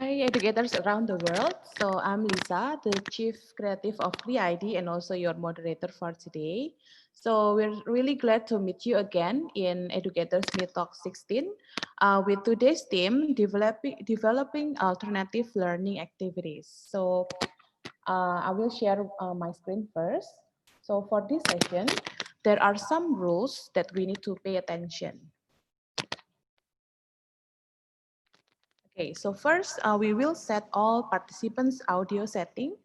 Hi, educators around the world. So I'm Lisa, the Chief Creative of CreaID and also your moderator for today. So we're really glad to meet you again in Educators MeeTalk 16 with today's theme, developing alternative learning activities. So I will share my screen first. So for this session, there are some rules that we need to pay attention. Okay, so first we will set all participants' audio setting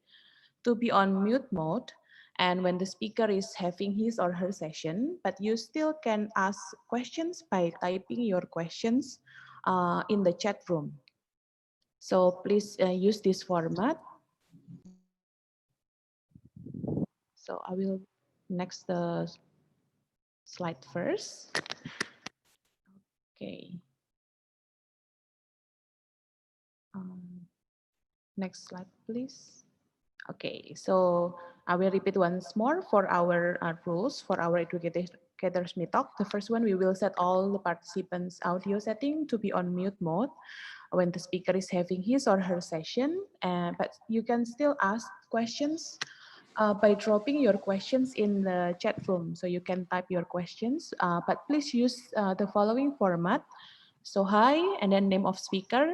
to be on mute mode and when the speaker is having his or her session, but you still can ask questions by typing your questions in the chat room. So please use this format. So I will next the slide first. Okay. Next slide, please. Okay, so I will repeat once more for our rules for our educators meet talk. The first one, we will set all the participants' audio setting to be on mute mode when the speaker is having his or her session, but you can still ask questions by dropping your questions in the chat room. So you can type your questions, but please use the following format. So hi, and then name of speaker,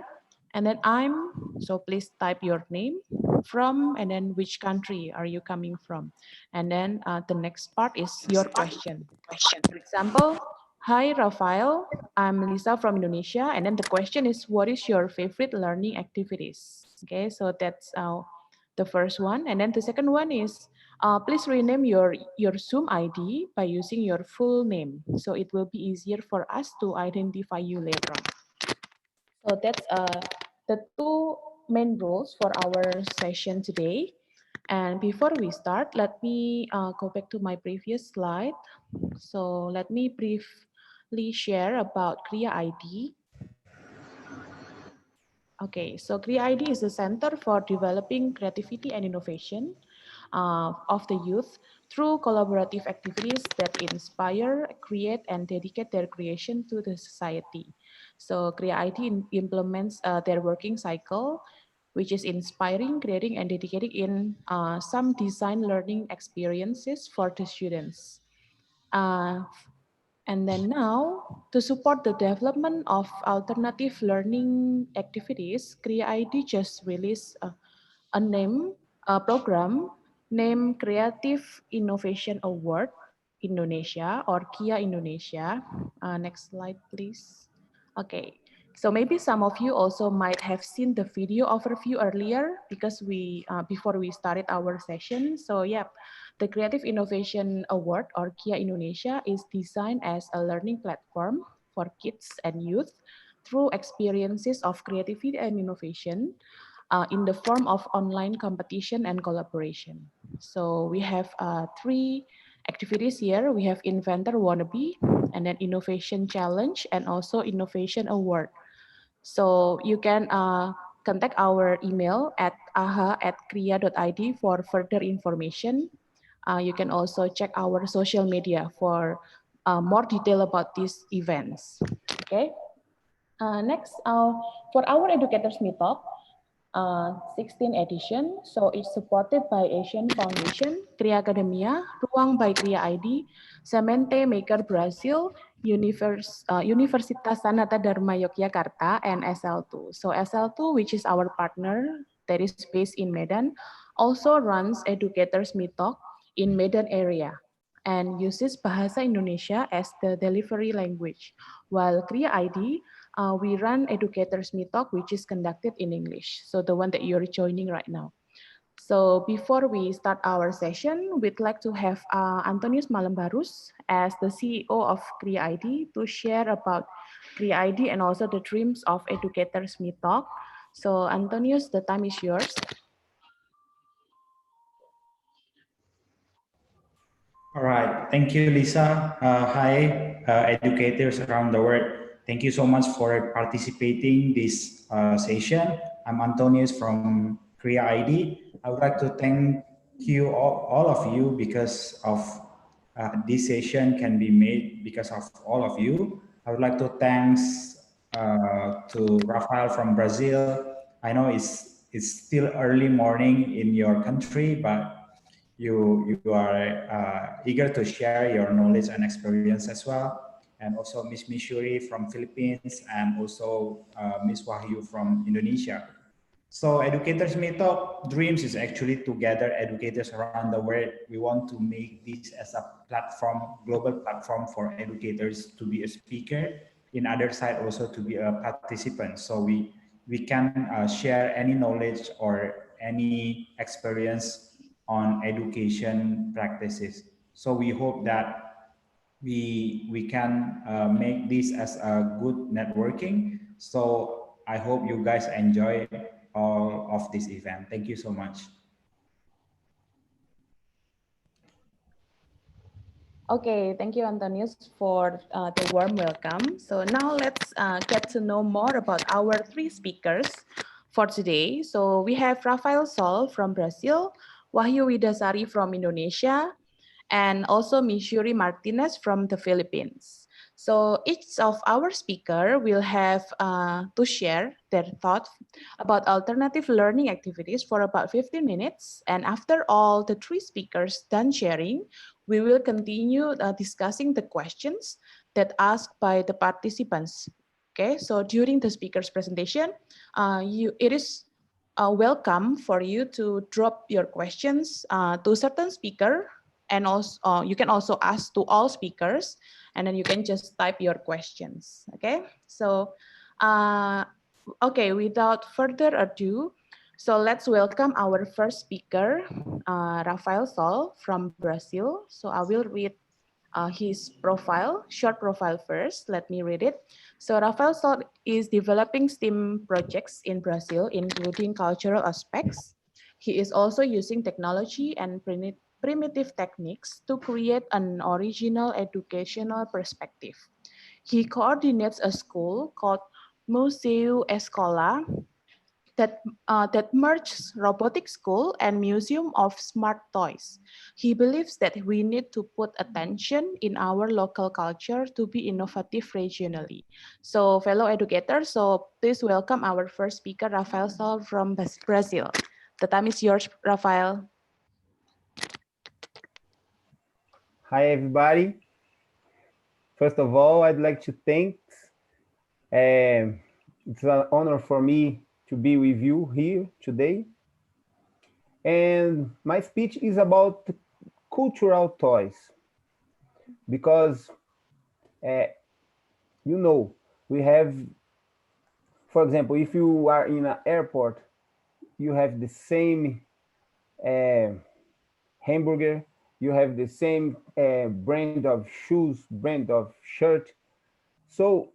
and then I'm, so please type your name, from, and then which country are you coming from. And then the next part is your question. For example, hi Rafael, I'm Lisa from Indonesia. And then the question is, what is your favorite learning activities? Okay, so that's the first one. And then the second one is, please rename your Zoom ID by using your full name. So it will be easier for us to identify you later on. So that's the two main rules for our session today. And before we start, let me go back to my previous slide. So let me briefly share about Kriya ID. Okay, so Kriya ID is a center for developing creativity and innovation of the youth through collaborative activities that inspire, create, and dedicate their creation to the society. So Kriya ID implements their working cycle, which is inspiring, creating, and dedicating in some design learning experiences for the students. Uh, and then now, to support the development of alternative learning activities, CreaID just released a program named Creative Innovation Award Indonesia or KIA Indonesia. Next slide, please. Okay, so maybe some of you also might have seen the video overview earlier because before we started our session. So yeah, the Creative Innovation Award or KIA Indonesia is designed as a learning platform for kids and youth through experiences of creativity and innovation. in the form of online competition and collaboration. So we have three activities here. We have Inventor Wannabe, and then Innovation Challenge, and also Innovation Award. So you can contact our email at aha@kria.id for further information. You can also check our social media for more detail about these events. Okay. Next, for our Educators Meetup, 16th edition. So it's supported by Asian Foundation, Kria Academia, Ruang by Kria ID, Semente Maker Brazil, Universitas Sanata Dharma Yogyakarta, and SL2. So SL2, which is our partner that is based in Medan, also runs Educators Meetup in Medan area and uses Bahasa Indonesia as the delivery language, while Kria ID we run Educators Meetalk, which is conducted in English. So the one that you're joining right now. So before we start our session, we'd like to have Antonius Malembarus as the CEO of Kria ID to share about Kria ID and also the dreams of Educators Meetalk. So Antonius, the time is yours. All right. Thank you, Lisa. Hi, educators around the world. Thank you so much for participating this session. I'm Antonius from Korea ID. I would like to thank you all of you because of this session can be made because of all of you. I would like to thanks to Rafael from Brazil. I know it's still early morning in your country, but you are eager to share your knowledge and experience as well. And also Miss Mishuri from Philippines and also Miss Wahyu from Indonesia. So Educators Meetup Dreams is actually to gather educators around the world. We want to make this as a platform, global platform for educators to be a speaker. In other side also to be a participant. So we can share any knowledge or any experience on education practices. So we hope that we can make this as a good networking. So I hope you guys enjoy all of this event. Thank you so much. Okay, thank you, Antonius, for the warm welcome. So now let's get to know more about our three speakers for today. So we have Rafael Sol from Brazil, Wahyu Widasari from Indonesia, and also Mishuri Martinez from the Philippines. So each of our speaker will have to share their thoughts about alternative learning activities for about 15 minutes. And after all the three speakers done sharing, we will continue discussing the questions that asked by the participants. Okay, so during the speaker's presentation, it is welcome for you to drop your questions to certain speaker, and also you can also ask to all speakers, and then you can just type your questions. Okay, so okay, without further ado, so let's welcome our first speaker, Rafael Sol from Brazil. So I will read his profile, short profile first. Let me read it. So Rafael Sol is developing STEAM projects in Brazil, including cultural aspects. He is also using technology and primitive techniques to create an original educational perspective. He coordinates a school called Museu Escola that merges robotic school and museum of smart toys. He believes that we need to put attention in our local culture to be innovative regionally. So fellow educators, so please welcome our first speaker, Rafael Sol from Brazil. The time is yours, Rafael. Hi, everybody. First of all, I'd like to thank. It's an honor for me to be with you here today. And my speech is about cultural toys because, we have, for example, if you are in an airport, you have the same hamburger, you have the same brand of shoes, brand of shirt. So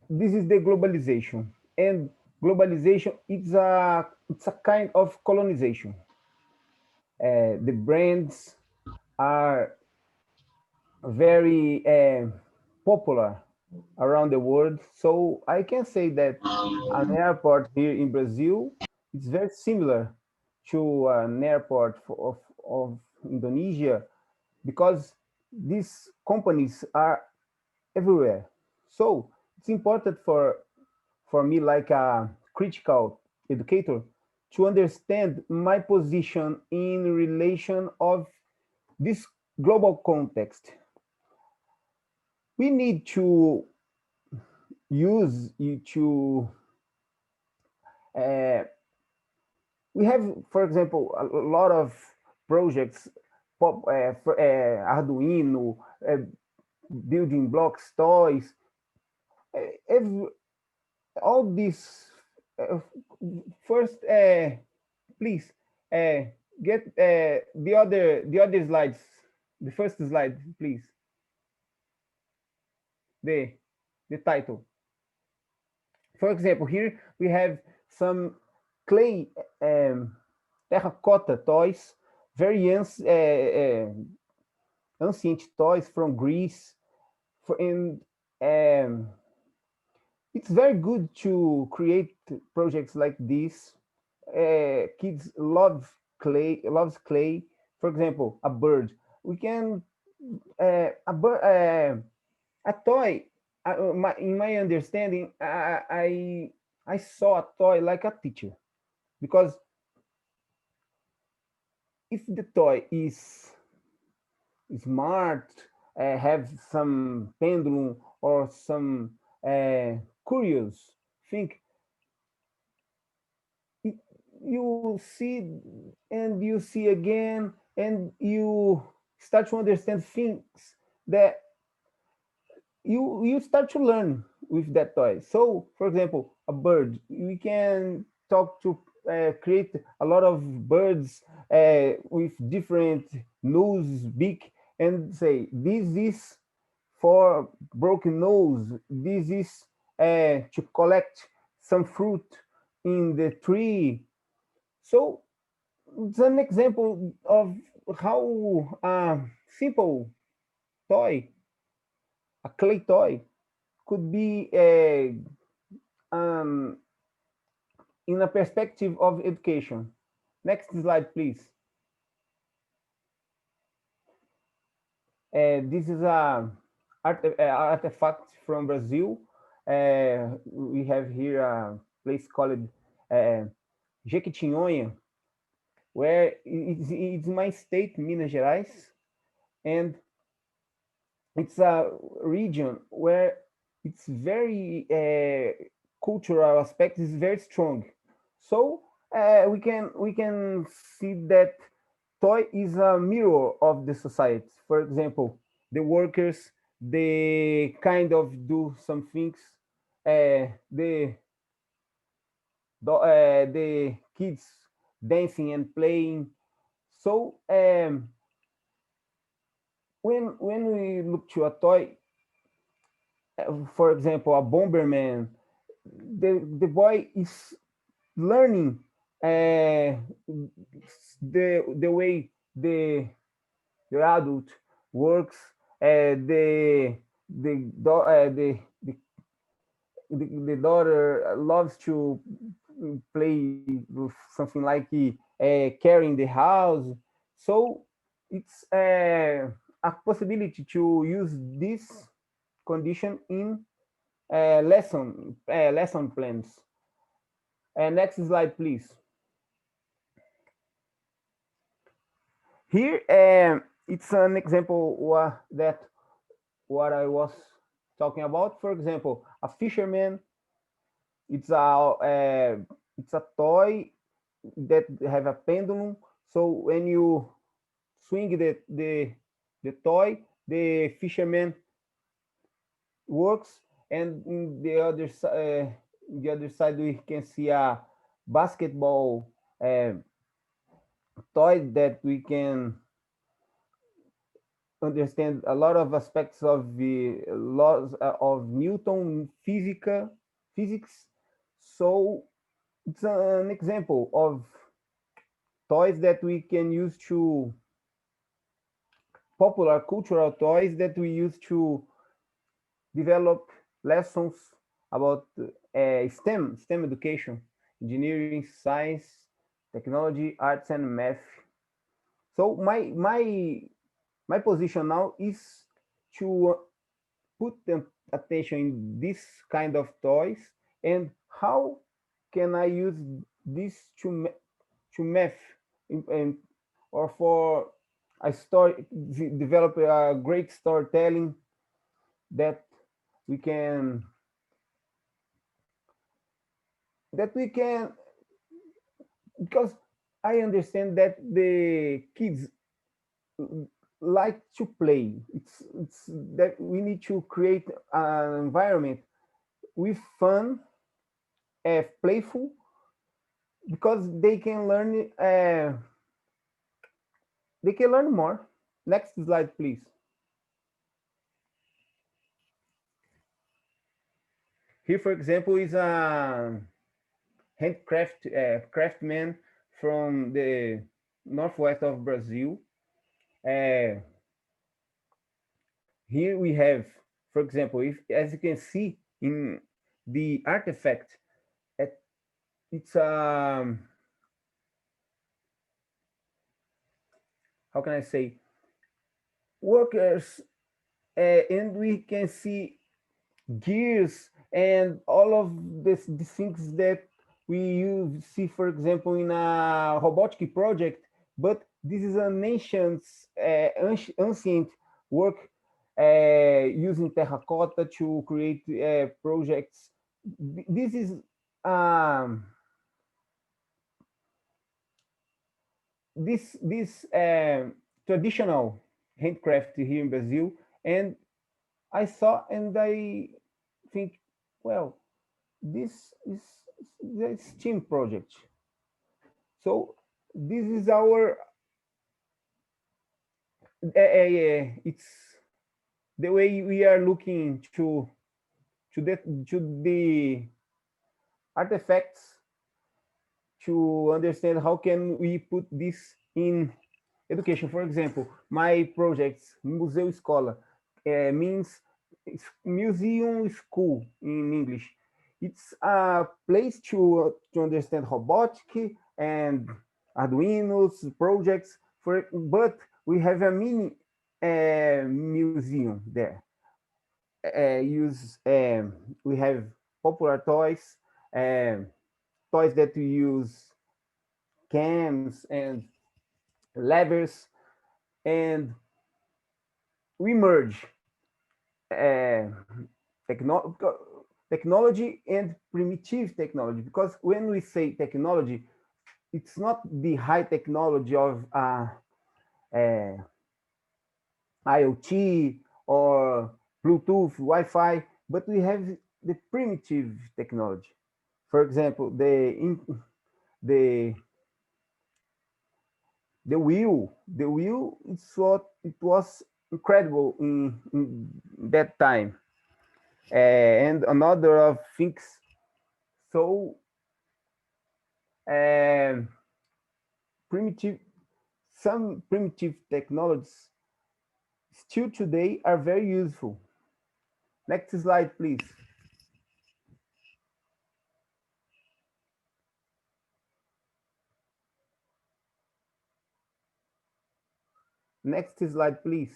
this is the globalization. And globalization, it's a kind of colonization. The brands are very popular around the world. So I can say that an airport here in Brazil is very similar to an airport of Indonesia, because these companies are everywhere. So it's important for me, like a critical educator, to understand my position in relation of this global context. We need to use it to uh, we have, for example, a lot of projects, Arduino, building blocks, toys, every, all this. Uh, First, please get the other slides. The first slide, please. The the title. For example, here we have some clay terracotta toys, very ancient toys from Greece. And um, it's very good to create projects like this. Kids loves clay. For example, a bird. We can a bird. A toy, in my understanding, I saw a toy like a teacher, because if the toy is smart, have some pendulum or some curious think, it, you see and you see again, and you start to understand things that you start to learn with that toy. So, for example, a bird, we can talk to create a lot of birds with different nose, beak, and say this is for broken nose. This is to collect some fruit in the tree. So it's an example of how a simple toy, a clay toy, could be um, in a perspective of education. Next slide, please. This is a artifact from Brazil. We have here a place called uh, Jequitinhonha, where it's my state, Minas Gerais, and it's a region where it's very cultural aspect is very strong. So we can see that toy is a mirror of the society. For example, the workers, they kind of do some things. The kids dancing and playing. So when we look to a toy, for example, a Bomberman, the boy is learning the way the adult works. The daughter loves to play with something like carrying the house. So it's a possibility to use this condition in lesson plans. Next slide, please. Here, it's an example that what I was talking about. For example, a fisherman. It's a toy that have a pendulum. So when you swing the toy, the fisherman works, and in the other side we can see a basketball toy that we can understand a lot of aspects of the laws of Newton physics. So it's an example of toys that we can use to popular cultural toys that we use to develop lessons about STEM education, engineering, science, technology, arts, and math. So my position now is to put them attention in this kind of toys and how can I use this to math and or for a story develop a great storytelling that we can we can because I understand that the kids like to play. It's that we need to create an environment with fun and playful because they can learn more. Next slide, please. Here, for example, is a handcraft craftsman from the northwest of Brazil. Uh, Here we have, for example, if as you can see in the artifact, it's how can I say workers, and we can see gears and all of the things that we use see, for example, in a robotic project. But this is an ancient work using terracotta to create projects. This is um, this traditional handcraft here in Brazil, and I saw and I think, well, this is the STEAM project. So this is our it's the way we are looking to the artifacts to understand how can we put this in education. For example, my projects Museu Escola means museum school in English. It's a place to understand robotic and Arduino's projects. But we have a mini museum there. Use We have popular toys, um, toys that we use cams and levers, and we merge uh, techno- technology and primitive technology, because when we say technology, it's not the high technology of uh, IoT or Bluetooth, Wi-Fi, but we have the primitive technology. For example, the the wheel is what it was incredible in that time, and another of things. So um, primitive, some primitive technologies still today are very useful. Next slide, please. Next slide, please.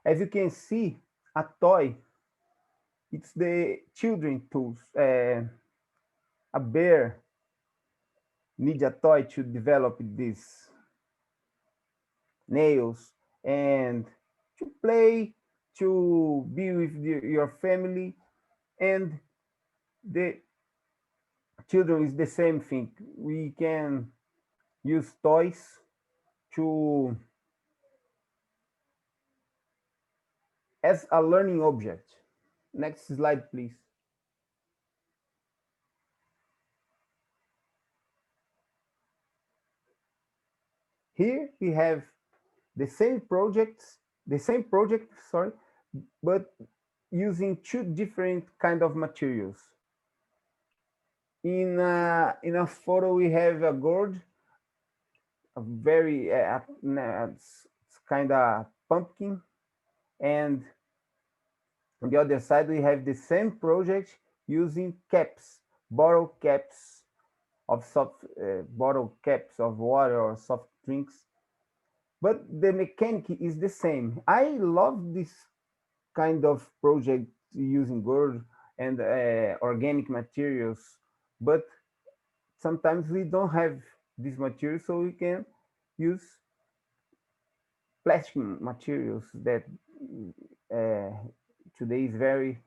As you can see, a toy, it's the children tools. A bear needs a toy to develop these nails and to play, to be with your family, and the children is the same thing. We can use toys to as a learning object. Next slide, please. Here we have the same project, sorry, but using two different kind of materials. In a photo, we have a gourd, a very it's kind of pumpkin, and on the other side, we have the same project using caps, bottle caps of soft bottle caps of water or soft drinks. But the mechanic is the same. I love this kind of project using gold and organic materials, but sometimes we don't have this material, so we can use plastic materials that uh, today is very,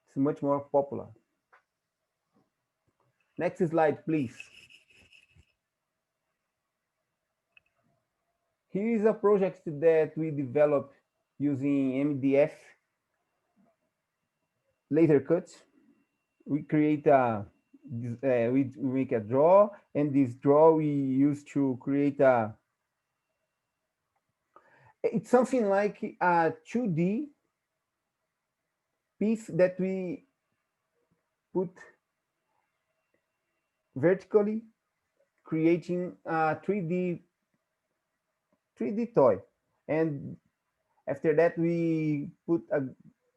it's much more popular. Next slide, please. Here is a project that we developed using MDF laser cuts. We create we make a draw, and this draw we use to create a, it's something like a 2D piece that we put vertically, creating a 3D toy. And after that, we put a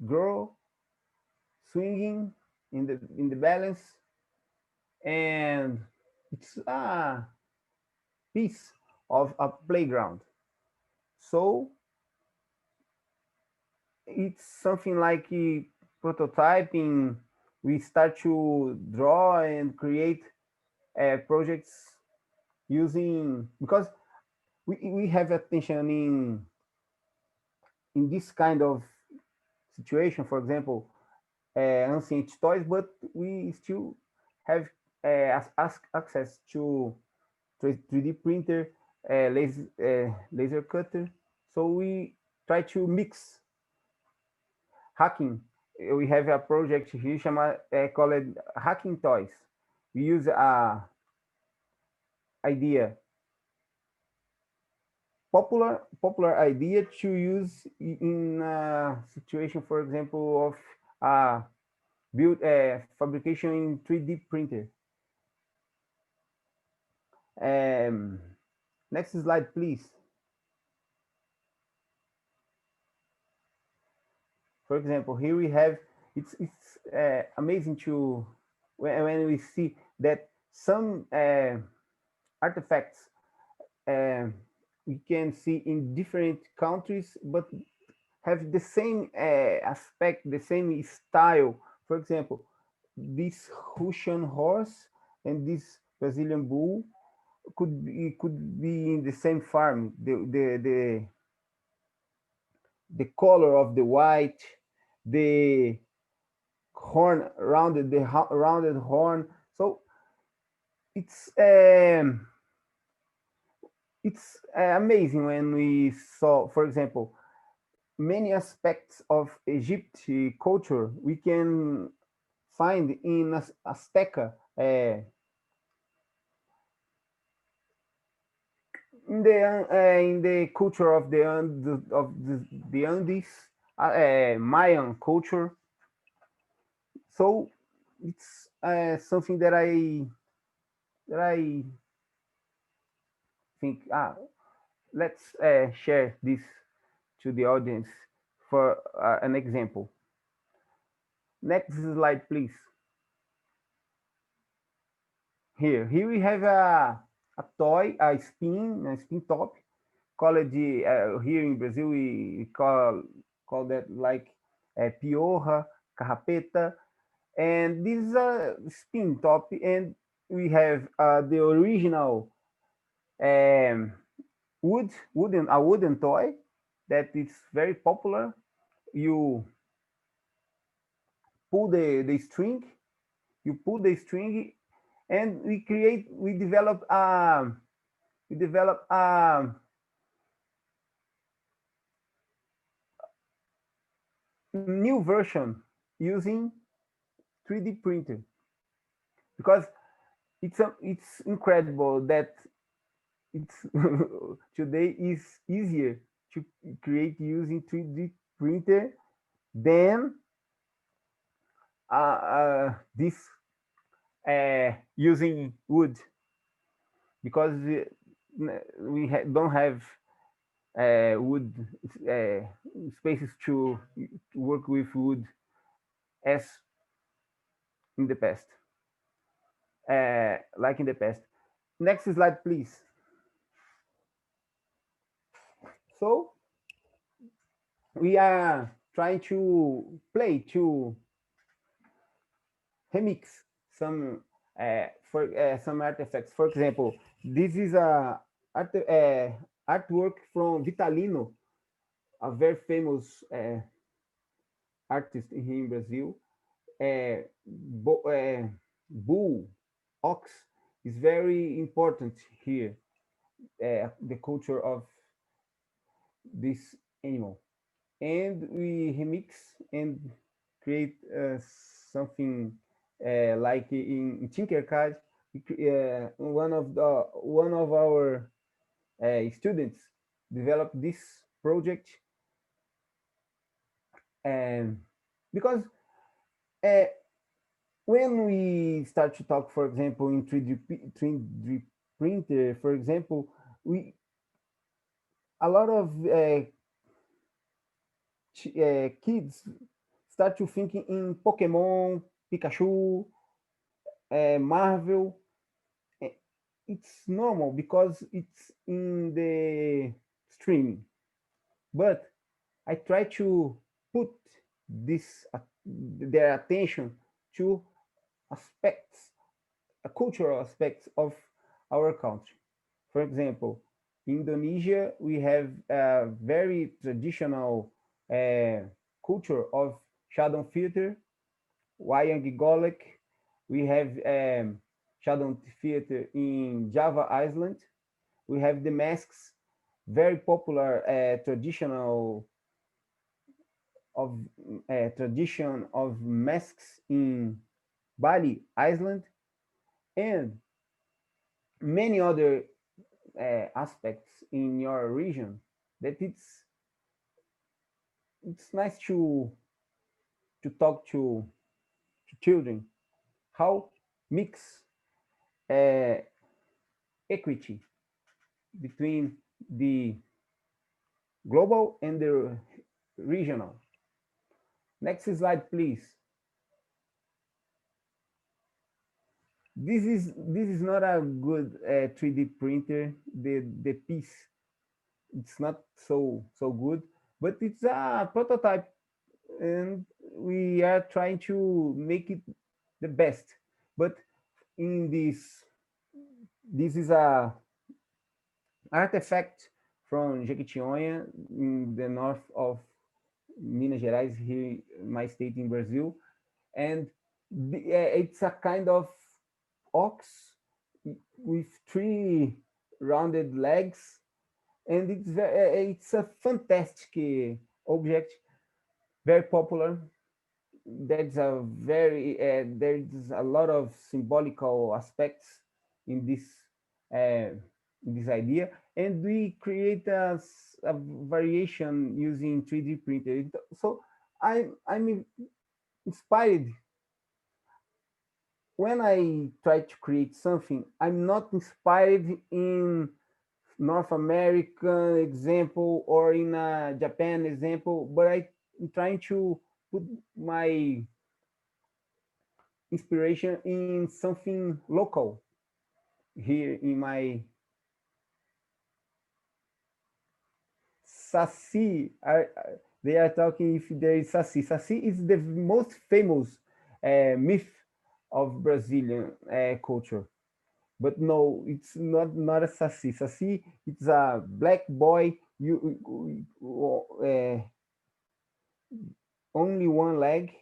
girl swinging in the balance, and it's a piece of a playground. So it's something like prototyping. We start to draw and create projects using, because we have attention in this kind of situation, for example, ancient toys, but we still have access to 3D printer, laser cutter. So we try to mix hacking. We have a project here called Hacking Toys. We use a idea, popular idea to use in a situation, for example, of build fabrication in 3D printer. Um, Next slide, please. For example, here we have, it's amazing to when we see that some artifacts uh, we can see in different countries, but have the same aspect, the same style. For example, this Russian horse and this Brazilian bull could be in the same farm. The color of the white, the rounded horn. So it's amazing when we saw, for example, many aspects of Egypt culture we can find in Azteca, in the culture of the Andes, Mayan culture. So it's something that I think, let's share this to the audience for an example. Next slide, please. Here we have a toy, a spin top, called here in Brazil we call that like piorra, carrapeta, and this is a spin top, and we have the original um, wooden toy that is very popular. You pull the string, and we develop a new version using 3D printer, because it's incredible that it's today is easier to create using 3D printer than this using wood, because don't have wood uh, spaces to work with wood as in the past, like in the past. Next slide, please. So we are trying to play to remix some some artifacts. For example, this is artwork from Vitalino, a very famous artist here in Brazil. Bull, ox is very important here. The culture of this animal, and we remix and create something like in Tinkercad. One of our students developed this project, and because uh, when we start to talk, for example, in 3D printer, for example, we a lot of kids start to thinking in Pokemon, Pikachu, Marvel. Eh, It's normal because it's in the streaming. But I try to put this their attention to aspects, cultural aspects of our country. For example, Indonesia, we have a very traditional culture of shadow theater, wayang golek. We have shadow theater in Java Island. We have the masks, very popular of tradition of masks in Bali Island, and many other aspects in your region that it's nice to talk to children how mix uh, equity between the global and the regional. Next slide, please. This is not a good 3D printer. The piece it's not so good, but it's a prototype, and we are trying to make it the best. But in this is a artifact from Jequitinhonha in the north of Minas Gerais, here my state in Brazil, and it's a kind of ox with three rounded legs, and it's a fantastic object, very popular. There's a lot of symbolical aspects in this idea, and we create a variation using 3D printer. So I'm inspired when I try to create something. I'm not inspired in North American example or in a Japan example, but I'm trying to put my inspiration in something local here in my Saci. They are talking if there is Saci. Saci is the most famous myth of Brazilian culture. But no, it's not a Saci. Saci, it's a black boy. Only one leg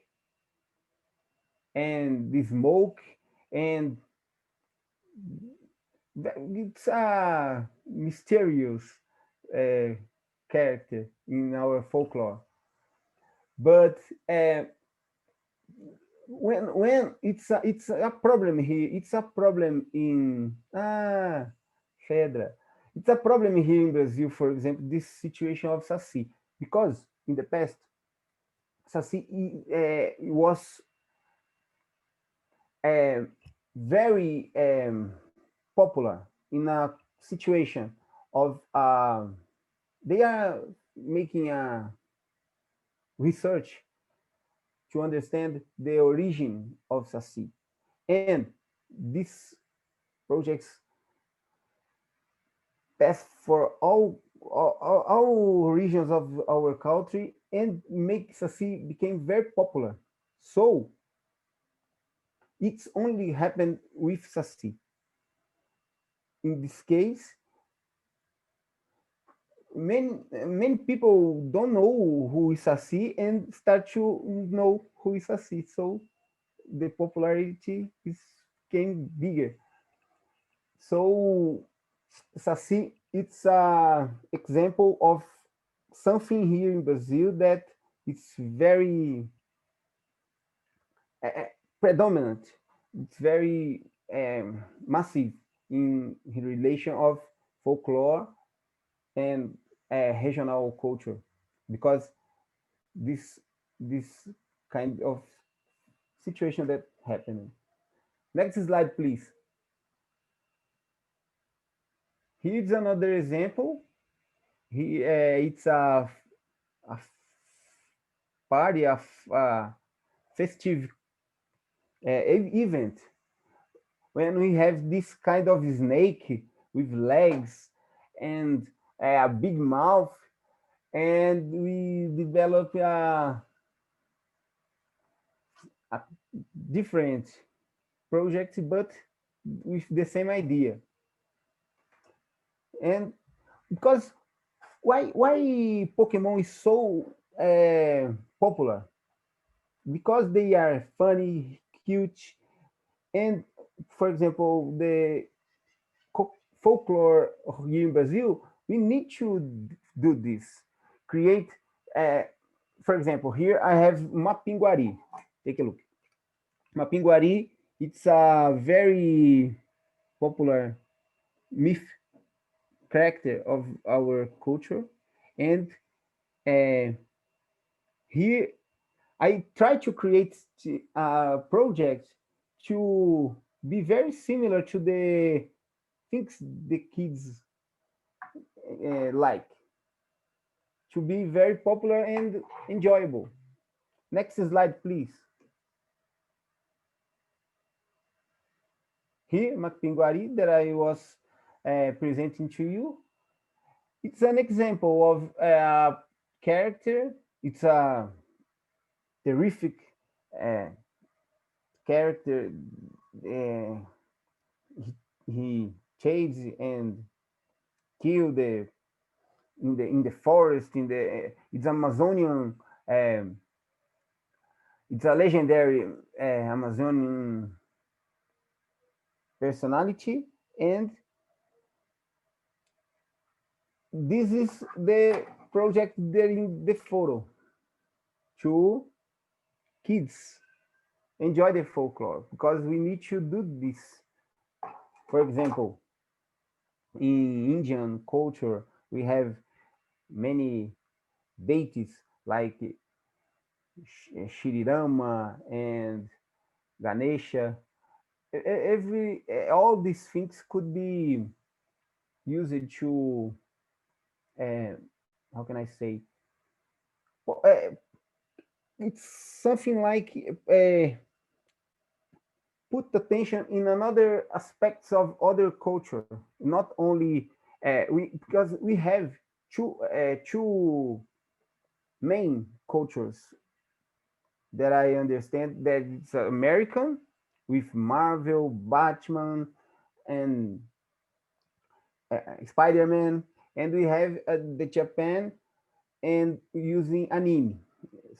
and the smoke, and it's a mysterious uh, character in our folklore. But when it's a problem here, it's a problem in Fedra. It's a problem here in Brazil, for example, this situation of Saci, because in the past, Saci was um, very popular in a situation of they are making a research to understand the origin of Saci. And these projects pass for all regions of our country and make Saci became very popular. So it's only happened with Saci. In this case, many people don't know who is Saci and start to know who is Saci. So the popularity is came bigger. So Saci, it's a example of something here in Brazil that it's very uh, predominant. It's very massive in relation of folklore and regional culture, because this this kind of situation that happened. Next slide, please. Here's another example. It's a party, festive event when we have this kind of snake with legs and a big mouth, and we develop a different project, but with the same idea. And because why Pokemon is so popular? Because they are funny, cute, and for example, the folklore here in Brazil, we need to do this. Create, uh, for example, here I have Mapinguari. Take a look. Mapinguari, it's a very popular myth character of our culture, and uh, here I try to create a project to be very similar to the things the kids like, to be very popular and enjoyable. Next slide, please. Here, Macpinguari, that I was presenting to you, it's an example of a character. It's a terrific uh, character. Uh, he chased and killed in the forest. It's Amazonian. Um, it's a legendary Amazonian personality, and this is the project there in the photo to kids enjoy the folklore, because we need to do this. For example, in Indian culture, we have many deities like Shirirama and Ganesha. All these things could be used to uh, how can I say? It's something like put attention in another aspects of other culture, not only we, because we have two main cultures that I understand, that it's American with Marvel, Batman, and Spider-Man, and we have the Japan and using anime.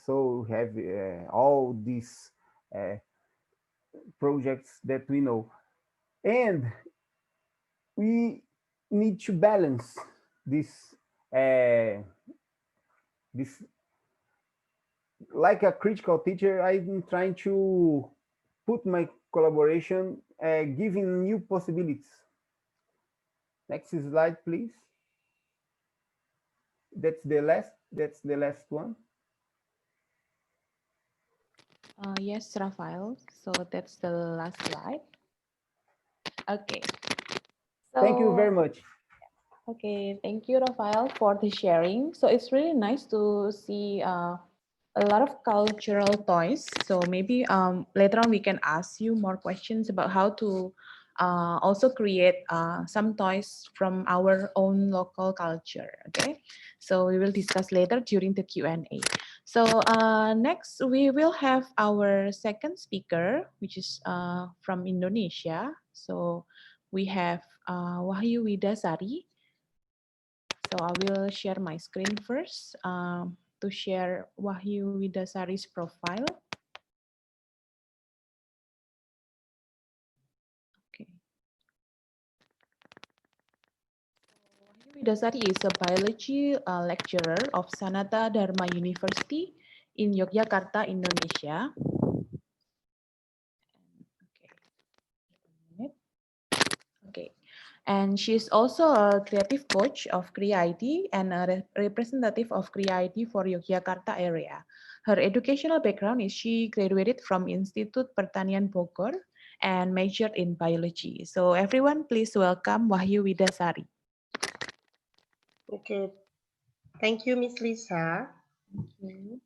So we have all these uh, projects that we know, and we need to balance this uh, this. Like a critical teacher, I'm trying to put my collaboration, giving new possibilities. Next slide, please. That's the last one. Yes, Rafael. So that's the last slide. Okay. Thank you very So much. okay, thank you, Rafael, for the sharing. So it's really nice to see a lot of cultural toys. So maybe later on we can ask you more questions about how to also create some toys from our own local culture. Okay, so we will discuss later during the Q&A. So next we will have our second speaker, which is from Indonesia. So we have Wahyu Widasari. So I will share my screen first to share Wahyu Widasari's profile. Okay. Wahyu Widasari is a biology lecturer of Sanata Dharma University in Yogyakarta, Indonesia. Okay. Okay. And she's also a creative coach of Creativity and a representative of Creativity for Yogyakarta area. Her educational background is she graduated from Institut Pertanian Bogor and majored in biology. So everyone please welcome Wahyu Widasari. Okay, thank you, Miss Lisa. Thank you.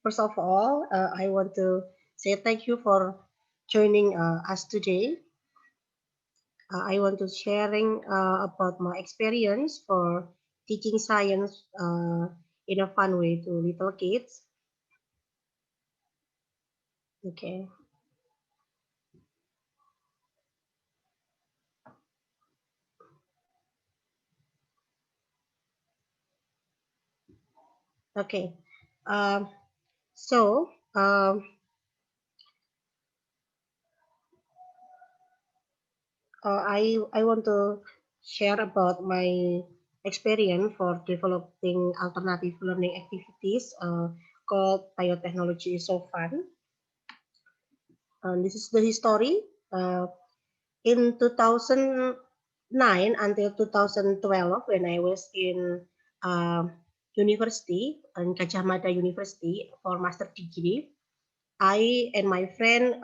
First of all, I want to say thank you for joining us today. I want to sharing about my experience for teaching science in a fun way to little kids. Okay, okay. Um, so um, I want to share about my experience for developing alternative learning activities called biotechnology is so fun. This is the history. In 2009 until 2012, when I was in uh, university, in Gajah Mada University for master degree, I and my friend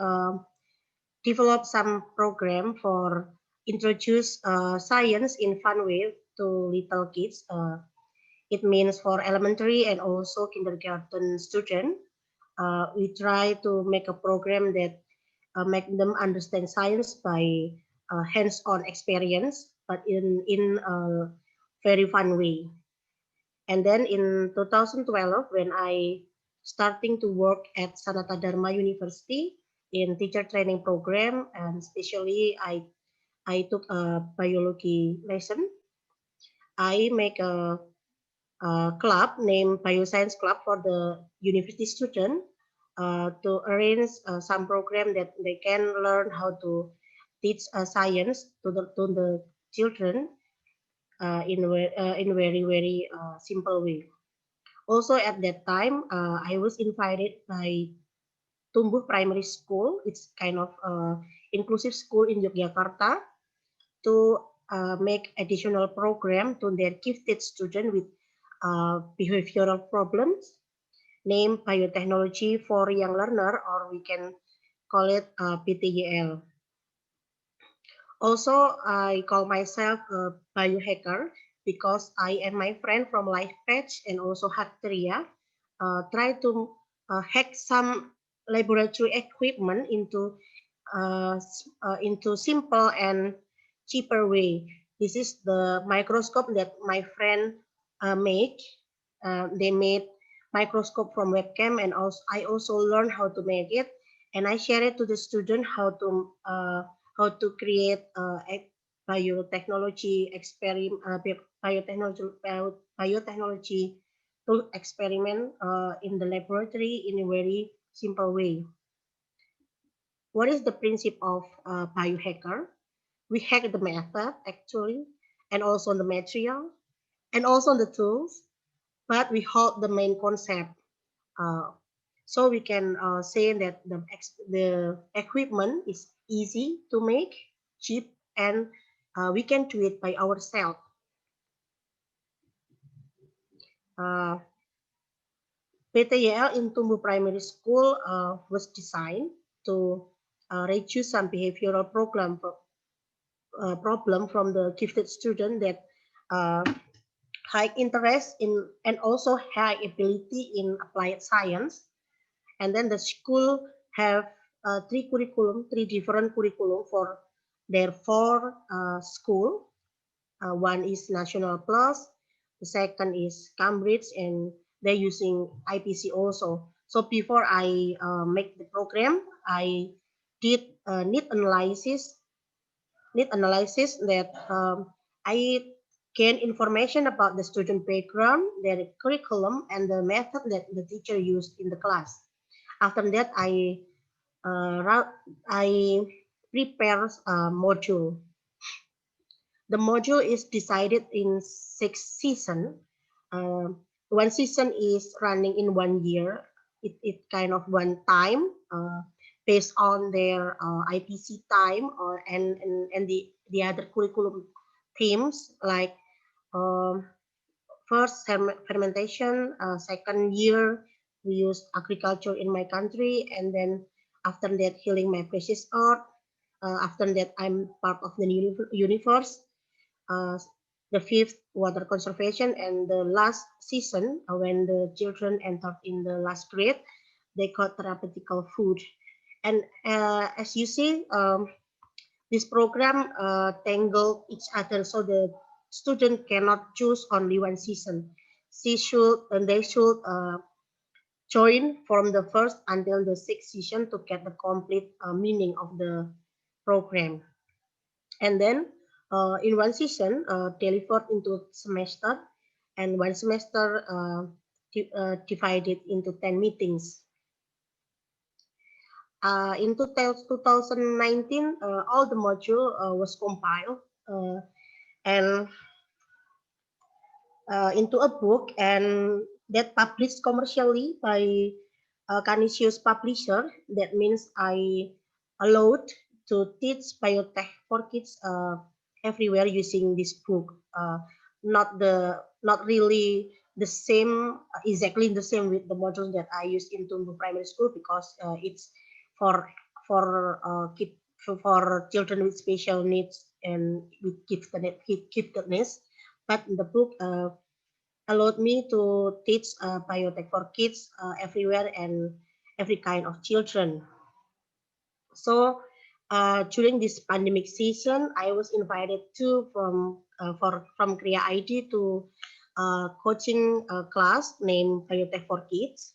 developed some program for introduce science in fun way to little kids. It means for elementary and also kindergarten students. We try to make a program that make them understand science by hands-on experience, but in a very fun way. And then in 2012, when I starting to work at Sanata Dharma University in teacher training program, and especially I took a biology lesson. I make a club named Bioscience Club for the university student to arrange some program that they can learn how to teach science to the children in very simple way. Also at that time, I was invited by Tumbuh Primary School. It's kind of inclusive school in Yogyakarta to make additional program to their gifted student with behavioral problems named biotechnology for young learner, or we can call it BTYL. Also, I call myself a biohacker because I and my friend from LifePatch and also Hacteria try to hack some laboratory equipment into simple and cheaper way. This is the microscope that my friend make. They made microscope from webcam, and also I also learned how to make it, and I share it to the student how to create biotechnology experiment, biotechnology to experiment in the laboratory in a very simple way. What is the principle of biohacker? We hack the method actually, and also the material, and also the tools, but we hold the main concept. Uh, so we can say that the equipment is easy to make, cheap, and we can do it by ourselves. Uh, BTYL in Tumbuh Primary School was designed to reduce some behavioral problem from the gifted student that uh, high interest in and also high ability in applied science. And then the school have three different curriculum for their four school. One is National Plus, the second is Cambridge, and they're using IPC also. So before I make the program, I did need analysis that I gain information about the student background, their curriculum, and the method that the teacher used in the class. After that, I prepare a module. The module is decided in 6 seasons. One season is running in 1 year. It kind of one time based on their IPC time and the other curriculum themes like um, first fermentation, second year we use agriculture in my country, and then after that healing my precious earth. After that I'm part of the universe. uh, the fifth water conservation, and the last season when the children entered in the last grade they got therapeutical food. And as you see, this program tangle each other, so the student cannot choose only one season. They should join from the first until the sixth season to get the complete meaning of the program. And then in one season delivered into semester, and one semester divided into 10 meetings. In 2019, all the module was compiled and into a book, and that published commercially by Canisius publisher. That means I allowed to teach biotech for kids everywhere using this book. Not really the same, exactly the same with the modules that I use in Tumbuh Primary School, because it's for kid for children with special needs and with giftedness. But the book allowed me to teach biotech for kids everywhere and every kind of children. So during this pandemic season, I was invited to from Kriya ID to coaching a class named Biotech for Kids.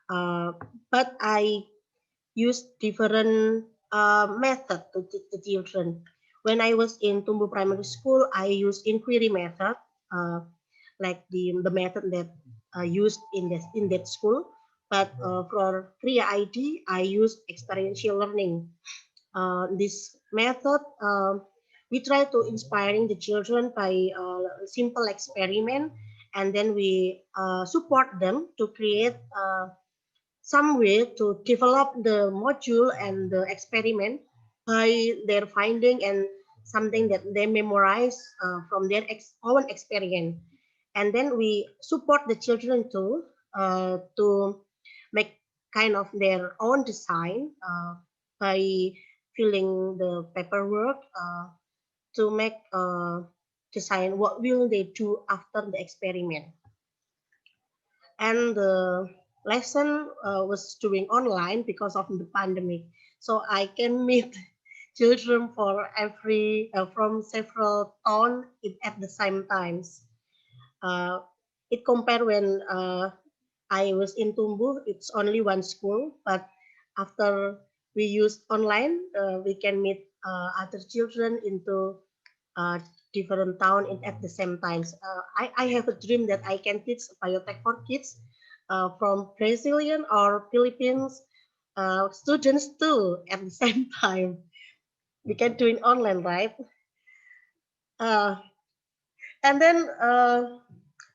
But I use different method to teach the children. When I was in Tumbuh Primary School, I used inquiry method, uh, like the method that used in that school. But for Kriya ID, I use experiential learning. This method, we try to inspiring the children by simple experiment, and then we support them to create some way to develop the module and the experiment by their finding and something that they memorize from their own experience. And then we support the children to make kind of their own design by filling the paperwork to make design what will they do after the experiment. And the lesson was doing online because of the pandemic, so I can meet children for every from several towns at the same times. uh, it compared when I was in Tumbuh, it's only one school, but after we use online, we can meet other children into uh, different town at the same times. I have a dream that I can teach biotech for kids from Brazilian or Philippines students too at the same time. We can do it online, right? Uh, and then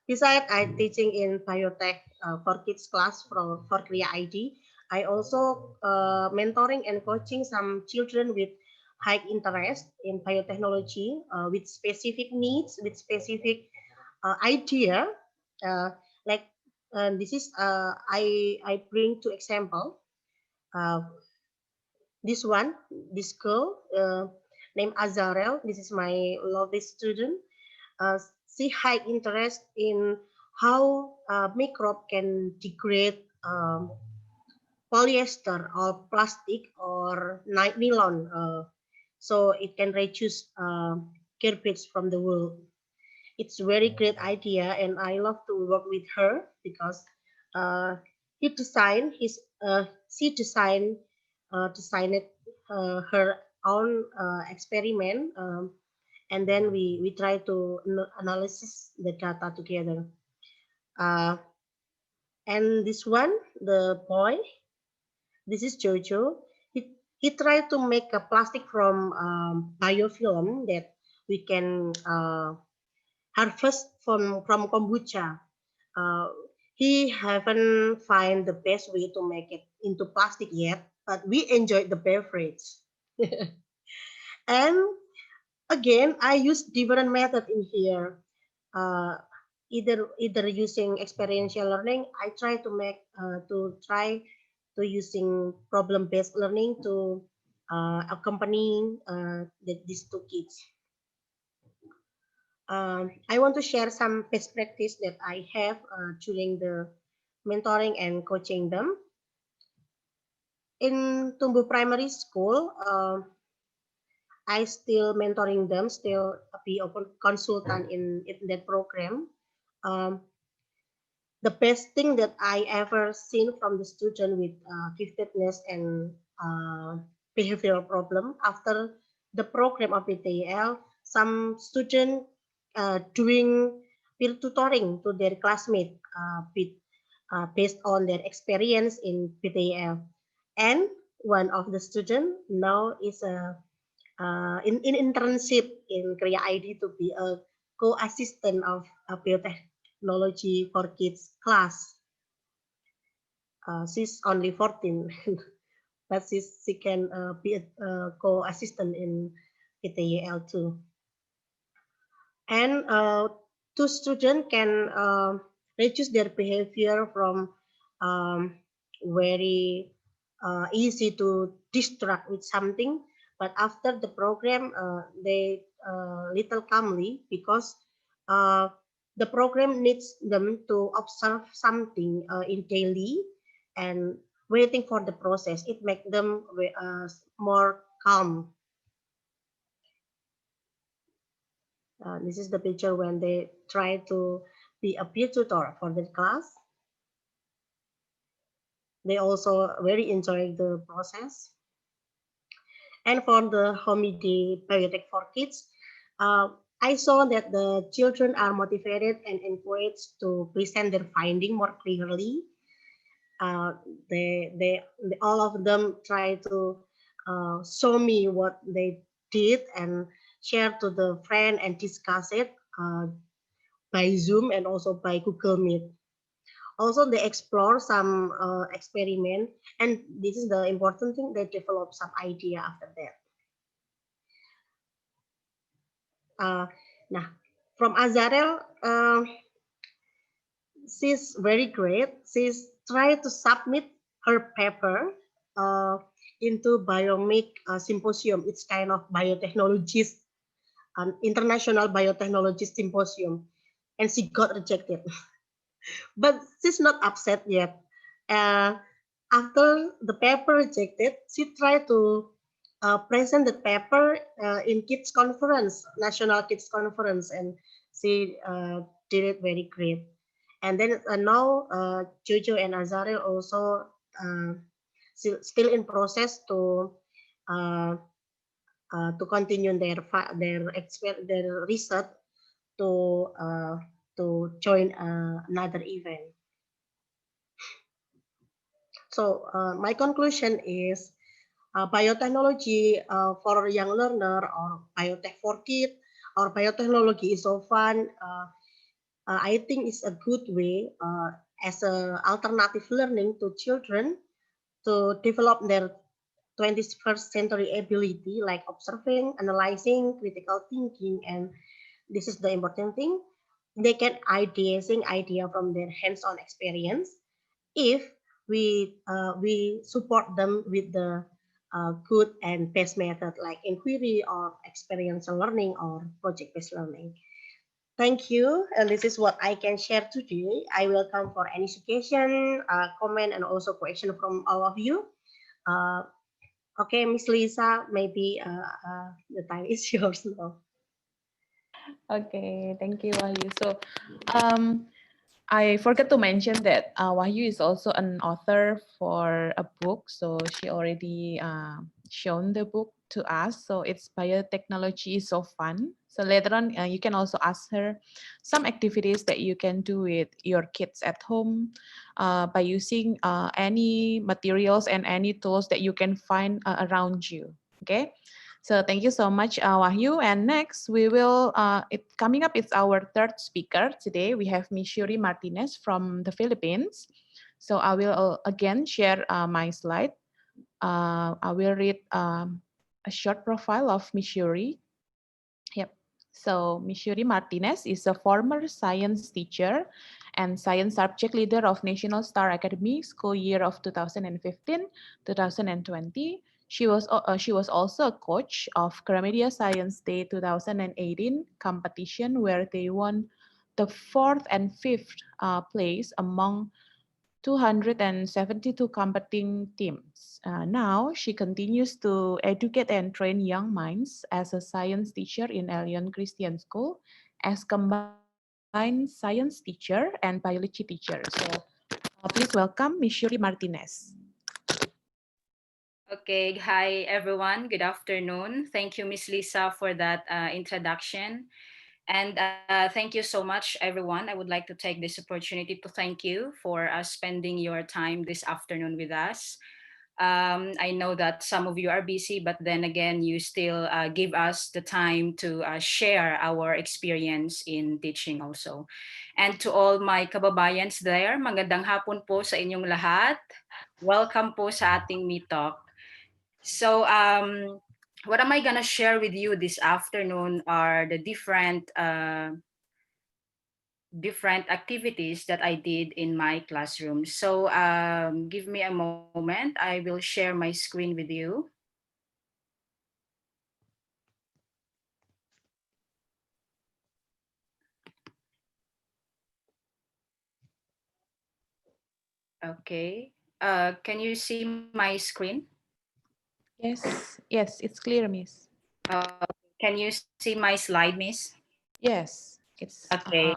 besides I teaching in biotech for kids class for Kriya ID, I also mentoring and coaching some children with high interest in biotechnology with specific needs, with specific idea, uh, like And this is I bring two example. Uh, this one, this girl named Azarel. This is my lovely student. Uh, she had interest in how microbe can degrade polyester or plastic or nylon, so it can reduce garbage from the world. It's a very great idea, and I love to work with her because uh, he designed his she designed her own experiment, and then we try to analysis the data together. Uh, and this one, the boy, this is Jojo. He tried to make a plastic from biofilm that we can harvest from kombucha. Uh, he haven't find the best way to make it into plastic yet, but we enjoyed the beverage. And again, I use different method in here. Uh, either using experiential learning, I try to make to using problem based learning to accompany these two kids. I want to share some best practice that I have during the mentoring and coaching them. In Tumbuh Primary School, I still mentoring them, still be a consultant in that program. Um, the best thing that I ever seen from the student with giftedness and behavioral problem after the program of BTYL, some student doing peer tutoring to their classmate based on their experience in BTYL. And one of the student now is a in internship in Korea ID to be a co-assistant of a biotechnology for kids class. She's only 14, but she can be a co-assistant in PTYL too. And two students can reduce their behavior from um, very easy to distract with something, but after the program they little calmly because uh, the program needs them to observe something in daily and waiting for the process. It makes them more calm. This is the picture when they try to be a peer tutor for the class. They also very enjoy the process. And for the holiday biotech for kids, I saw that the children are motivated and encouraged to present their finding more clearly. Uh, they all of them try to show me what they did and share to the friend and discuss it by Zoom and also by Google Meet. Also, they explore some experiment, and this is the important thing. They develop some idea after that. Nah, from Azarel, she's very great. She's trying to submit her paper uh, into Biomic Symposium. It's kind of biotechnologist, an international biotechnologist symposium, and she got rejected. But she's not upset yet. Uh, After the paper rejected, she tried to present the paper in kids conference, national kids conference, and she did it very great. And then now Jojo and Azare also still in process uh, to continue their research to uh, to join another event. So my conclusion is biotechnology for young learner or biotech for kids or biotechnology is so fun. I think it's a good way as a alternative learning to children to develop their 21st century ability like observing, analyzing, critical thinking, and this is the important thing. they can ideating idea from their hands-on experience if we support them with the good and best method like inquiry or experiential learning or project-based learning. Thank you, and this is what I can share today. I welcome for any suggestion, comment, and also question from all of you. Uh, okay, Miss Lisa, maybe the time is yours now. Okay, thank you, Wahyu. So, um, I forgot to mention that Wahyu is also an author for a book. So she already shown the book to us. So it's biotechnology is so fun. So later on, you can also ask her some activities that you can do with your kids at home by using any materials and any tools that you can find around you. Okay. So thank you so much, Wahyu. And next, we will, coming up, it's our third speaker today. We have Miss Shuri Martinez from the Philippines. So I will again share my slide. I will read a short profile of Miss Shuri. Yep. So Mishuri Martinez is a former science teacher and science subject leader of National Star Academy school year of 2015-2020. She was also a coach of Gramedia Science Day 2018 competition where they won the fourth and fifth place among 272 competing teams. Now, she continues to educate and train young minds as a science teacher in Alien Christian School, as combined science teacher and biology teacher. So, please welcome Miss Shuri Martinez. Okay, hi everyone. Good afternoon. Thank you, Miss Lisa, for that introduction. And thank you so much, everyone. I would like to take this opportunity to thank you for spending your time this afternoon with us. I know that some of you are busy, but then again, you still give us the time to share our experience in teaching also. And to all my kababayans there, magandang hapon po sa inyong lahat. Welcome po sa ating MeeTalk. So, what am I gonna share with you this afternoon are the different activities that I did in my classroom. So, give me a moment. I will share my screen with you. Okay. Can you see my screen? Yes, it's clear, Miss. Can you see my slide, Miss? Yes, it's Okay.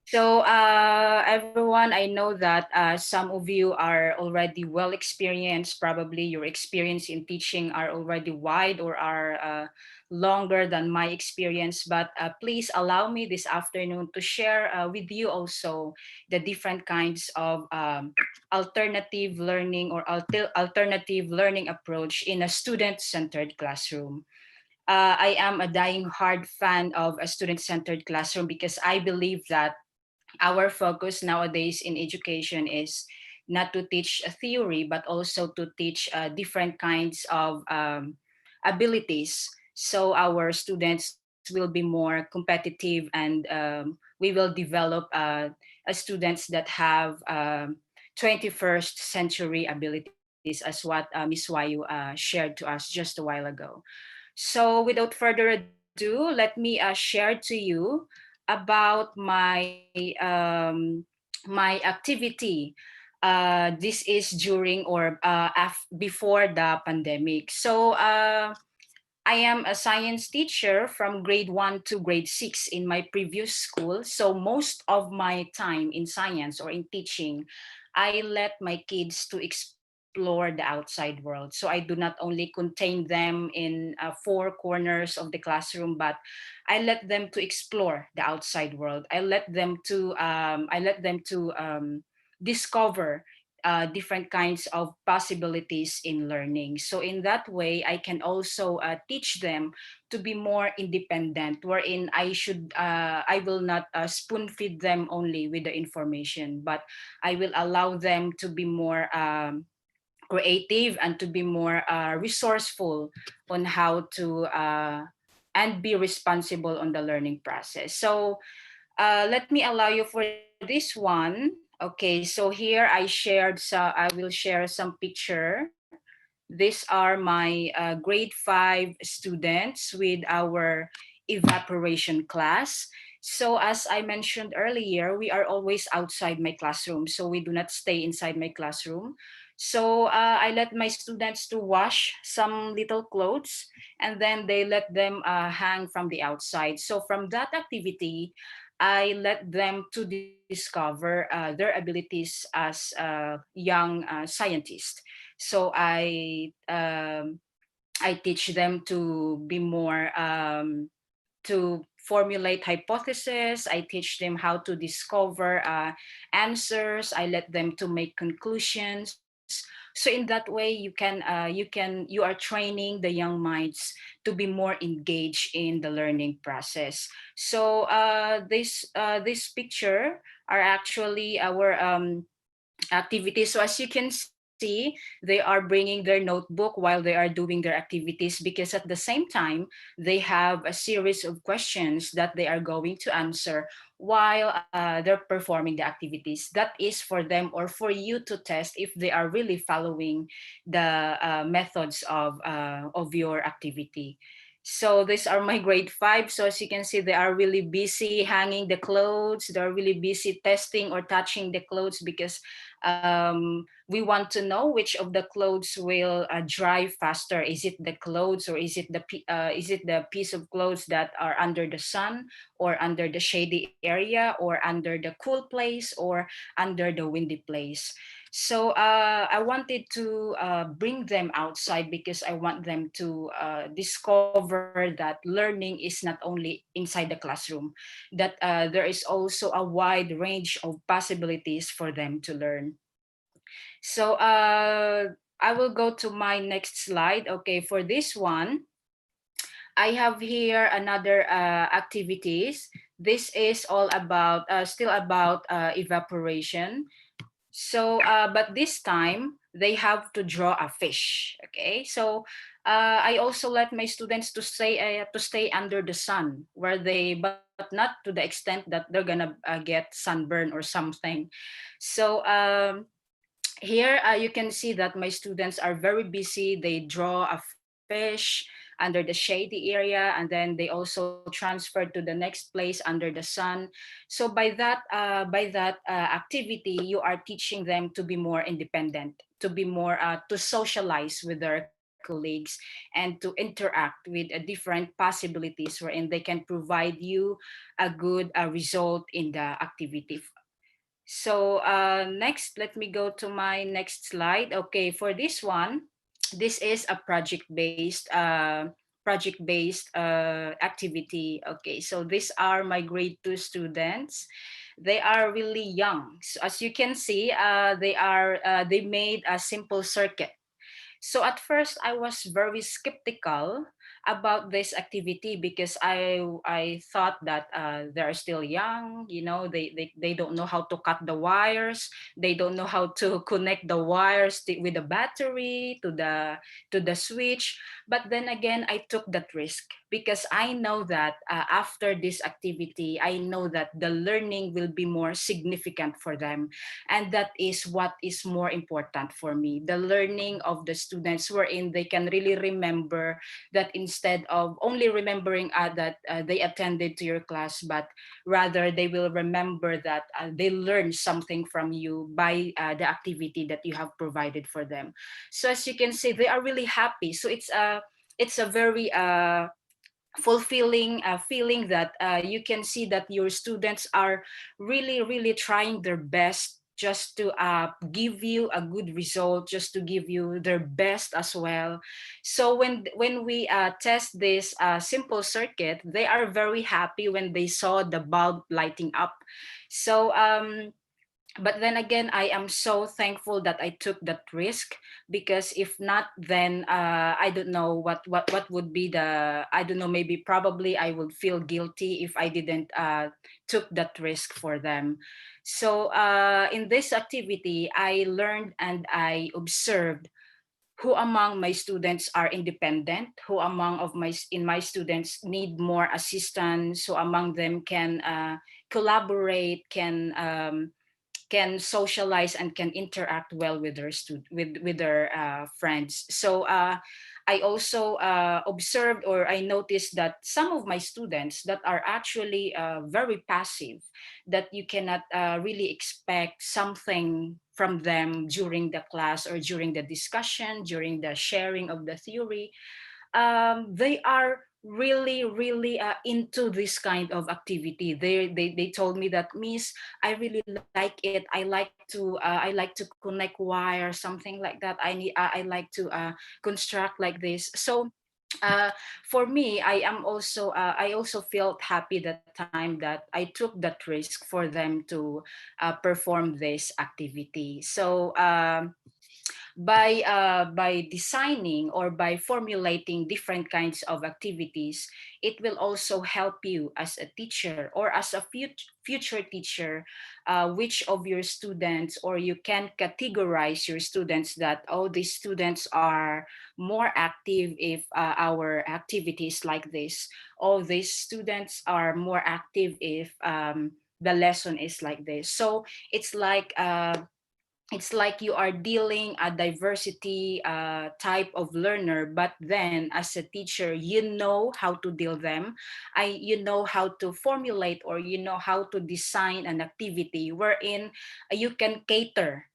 So, everyone, I know that some of you are already well experienced. Probably your experience in teaching are already wide or are longer than my experience. But please allow me this afternoon to share with you also the different kinds of alternative learning or alternative learning approach in a student-centered classroom. I am a dying hard fan of a student-centered classroom because I believe that our focus nowadays in education is not to teach a theory but also to teach different kinds of abilities so our students will be more competitive and we will develop students that have 21st century abilities as what Ms. Wayu shared to us just a while ago. So without further ado, let me share to you about my activity. This is during or before the pandemic. So I am a science teacher from grade 1 to grade 6 in my previous school. So most of my time in science or in teaching, I let my kids to explore the outside world. So I do not only contain them in four corners of the classroom, but I let them to explore the outside world. I let them to discover different kinds of possibilities in learning. So in that way, I can also teach them to be more independent, wherein I will not spoon feed them only with the information, but I will allow them to be more creative and to be more resourceful on how to and be responsible on the learning process. So let me allow you for this one. Okay, so here I will share some picture. These are my grade 5 students with our evaporation class. So as I mentioned earlier, we are always outside my classroom. So we do not stay inside my classroom. So I let my students to wash some little clothes, and then they let them hang from the outside. So from that activity, I let them to discover their abilities as a young scientist. So I teach them to be more to formulate hypotheses. I teach them how to discover answers. I let them to make conclusions. So in that way, you are training the young minds to be more engaged in the learning process. So this picture are actually our activities. So as you can see, they are bringing their notebook while they are doing their activities, because at the same time, they have a series of questions that they are going to answer while they're performing the activities. That is for them or for you to test if they are really following the methods of your activity. So these are my grade 5. So as you can see, they are really busy hanging the clothes. They're really busy testing or touching the clothes, because we want to know which of the clothes will dry faster. Is it the clothes, or is it the piece of clothes that are under the sun, or under the shady area, or under the cool place, or under the windy place? So I wanted to bring them outside, because I want them to discover that learning is not only inside the classroom, that there is also a wide range of possibilities for them to learn. So I will go to my next slide. Okay, for this one, I have here another activities. This is all about still about evaporation. So, but this time they have to draw a fish. Okay, so I also let my students to stay under the sun, where they, but not to the extent that they're gonna get sunburn or something. So here you can see that my students are very busy. They draw a fish under the shady area, and then they also transfer to the next place under the sun. So by that activity, you are teaching them to be more independent, to be more to socialize with their colleagues, and to interact with different possibilities wherein they can provide you a good result in the activity. So next, let me go to my next slide. Okay, for this one, this is a project-based activity. Okay, so these are my grade 2 students. They are really young. So as you can see, they made a simple circuit. So at first, I was very skeptical about this activity, because I thought that they're still young. You know, they don't know how to cut the wires. They don't know how to connect the wires with the battery to the switch. But then again, I took that risk, because I know that after this activity, I know that the learning will be more significant for them, and that is what is more important for me, the learning of the students, wherein they can really remember, that instead of only remembering that they attended to your class, but rather they will remember that they learned something from you by the activity that you have provided for them. So as you can see, they are really happy. So it's a very fulfilling feeling, that you can see that your students are really trying their best, just to give you a good result, just to give you their best as well. So when we test this simple circuit, they are very happy when they saw the bulb lighting up. So but then again, I am so thankful that I took that risk, because if not, then I don't know what would be the, I don't know, maybe probably I would feel guilty if I didn't took that risk for them. So in this activity, I learned and I observed who among my students are independent, who among of my in my students need more assistance, who among them can collaborate, can socialize and can interact well with their with their friends. So I also observed, or I noticed that some of my students that are actually very passive, that you cannot really expect something from them during the class or during the discussion, during the sharing of the theory. They are really into this kind of activity. They told me that, Miss, I really like it. I like to connect wire, something like that. I like to construct like this. So uh, for me, I also felt happy that time that I took that risk for them to perform this activity. So by designing or by formulating different kinds of activities, it will also help you as a teacher or as a future teacher, which of your students, or you can categorize your students that, oh, these students are more active if our activities like this. Oh, these students are more active if the lesson is like this. So it's like you are dealing a diversity type of learner, but then as a teacher, you know how to deal them. You know how to formulate, or you know how to design an activity wherein you can cater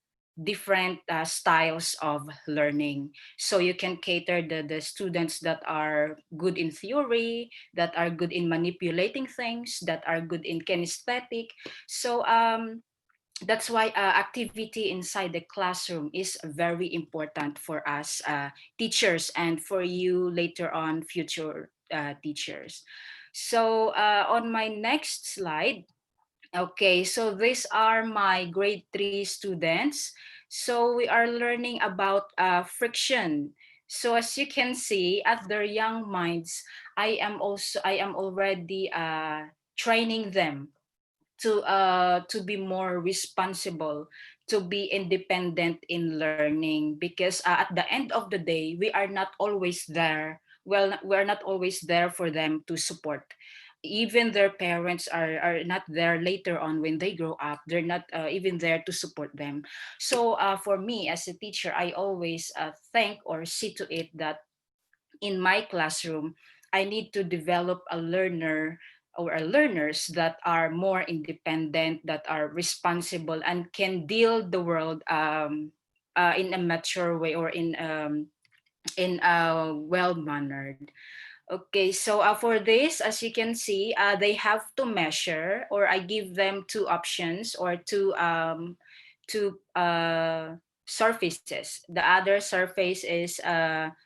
different styles of learning. So you can cater the students that are good in theory, that are good in manipulating things, that are good in kinesthetic. So that's why activity inside the classroom is very important for us teachers, and for you later on future teachers. So on my next slide, okay, so these are my grade 3 students. So we are learning about friction. So as you can see, at their young minds, I am already training them to be more responsible, to be independent in learning, because at the end of the day, we are not always there. Well, we're not always there for them to support. Even their parents are not there later on when they grow up. They're not even there to support them. So for me as a teacher, I always think or see to it that in my classroom, I need to develop a learner or a learners that are more independent, that are responsible, and can deal the world in a mature way, or in a well mannered. Okay, so for this, as you can see, they have to measure, or I give them two options, or two surfaces. The other surface is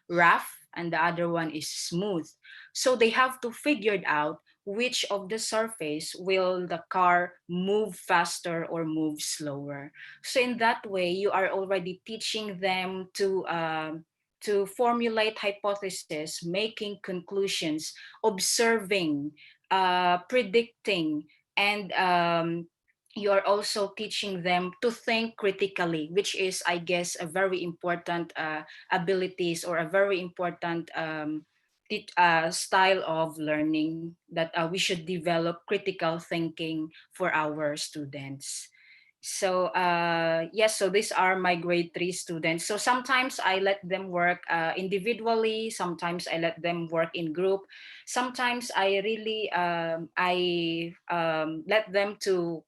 rough, and the other one is smooth. So they have to figure it out which of the surface will the car move faster or move slower. So in that way, you are already teaching them to formulate hypotheses, making conclusions, observing, predicting, and you are also teaching them to think critically, which is, I guess, a very important abilities, or a very important style of learning, that we should develop critical thinking for our students. So yes, so these are my grade 3 students. So sometimes I let them work individually, sometimes I let them work in group, sometimes I really let them to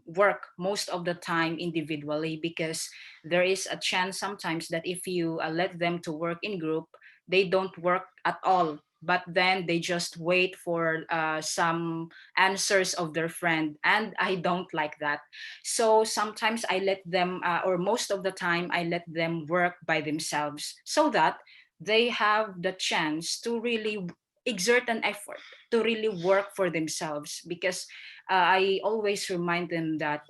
work most of the time individually, because there is a chance sometimes that if you let them to work in group, they don't work at all, but then they just wait for some answers of their friend, and I don't like that. So sometimes I let them, or most of the time, I let them work by themselves, so that they have the chance to really exert an effort, to really work for themselves. Because I always remind them that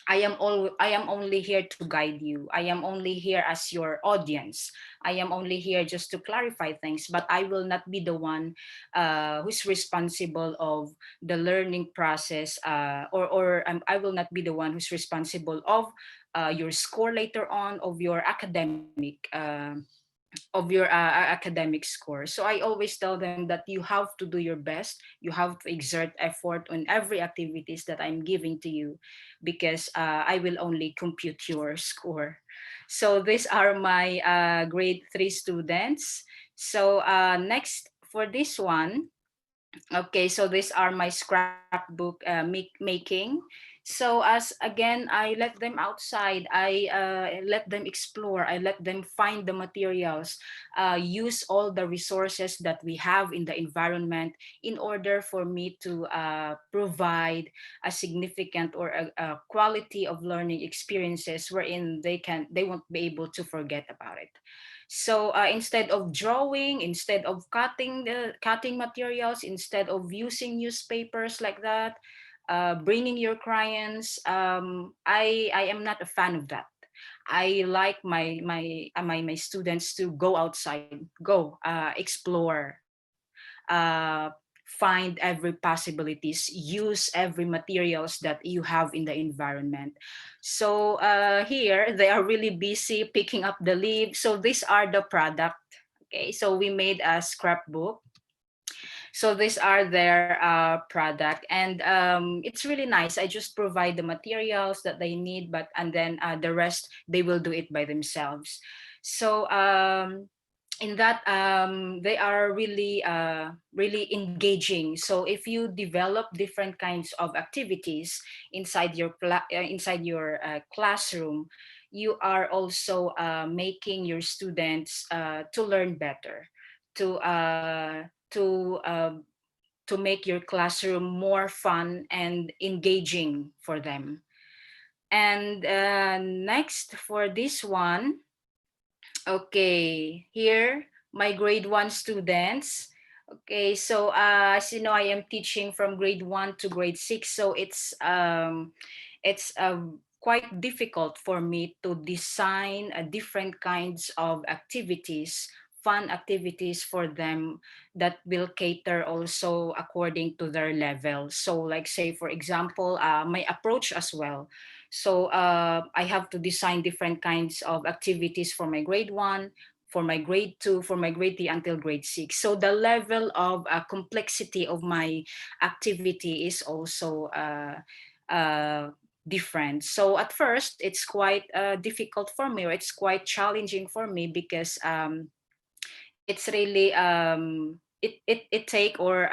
I am only here to guide you. I am only here as your audience. I am only here just to clarify things, but I will not be the one who's responsible of the learning process, or I will not be the one who's responsible of your score later on, of your academic of your academic score. So I always tell them that you have to do your best. You have to exert effort on every activities that I'm giving to you, because I will only compute your score. So these are my grade 3 students. So next for this one, okay, so these are my scrapbook making. So as again, I let them outside. I let them explore. I let them find the materials, use all the resources that we have in the environment in order for me to provide a significant or a quality of learning experiences wherein they won't be able to forget about it. So instead of drawing, instead of cutting materials, instead of using newspapers like that, bringing your crayons, I am not a fan of that. I like my students to go outside, go explore, find every possibilities, use every materials that you have in the environment. So here they are really busy picking up the leaves. So these are the product. Okay, so we made a scrapbook. So these are their product, and it's really nice. I just provide the materials that they need, but and then the rest they will do it by themselves. So in that they are really engaging. So if you develop different kinds of activities inside your classroom, you are also making your students to learn better, to uh, to uh, to make your classroom more fun and engaging for them. And next for this one, okay, here my grade 1 students. Okay, so as you know, I am teaching from grade 1 to grade 6, so it's quite difficult for me to design different kinds of activities, fun activities for them that will cater also according to their level. So like say for example, my approach as well. So I have to design different kinds of activities for my grade 1, for my grade 2, for my grade 3 until grade 6. So the level of complexity of my activity is also uh, different. So at first, it's quite difficult for me, or it's quite challenging for me, because it's really it take or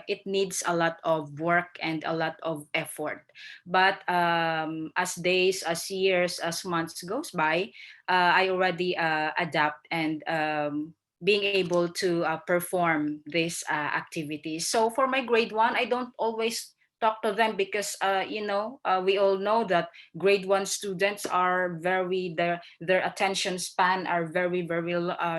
it needs a lot of work and a lot of effort. But as days, as years, as months goes by, I already adapt and being able to perform these activities. So for my grade 1, I don't always talk to them, because we all know that grade 1 students are very their attention span are very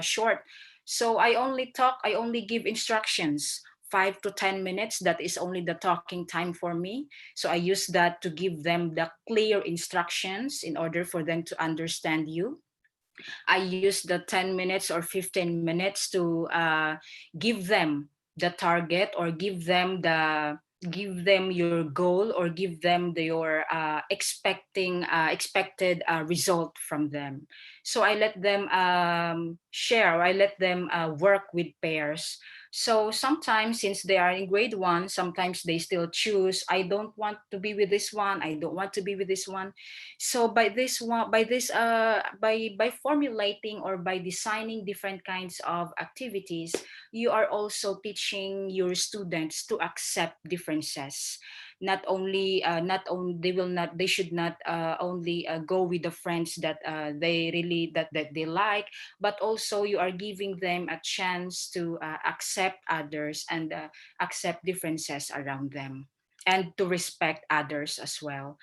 short. So I only give instructions, 5 to 10 minutes. That is only the talking time for me. So I use that to give them the clear instructions in order for them to understand you. I use the 10 minutes or 15 minutes to give them the target, or give them your goal, or give them your expected result from them. So I let them share. I let them work with pairs. So sometimes, since they are in grade 1, sometimes they still choose, I don't want to be with this one, I don't want to be with this one. So by formulating or by designing different kinds of activities, you are also teaching your students to accept differences. Not only they should not only go with the friends that that they like, but also you are giving them a chance to accept others, and accept differences around them, and to respect others as well.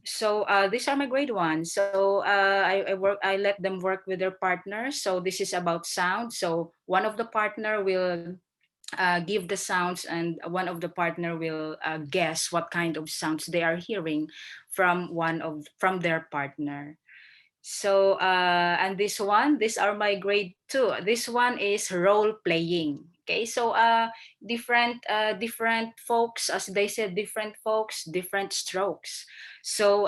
So these are my grade 1. So I let them work with their partners. So this is about sound. So one of the partner will give the sounds, and one of the partner will guess what kind of sounds they are hearing from their partner. So and these are my grade 2. This one is role playing. Okay, so different folks, as they said, different folks, different strokes. So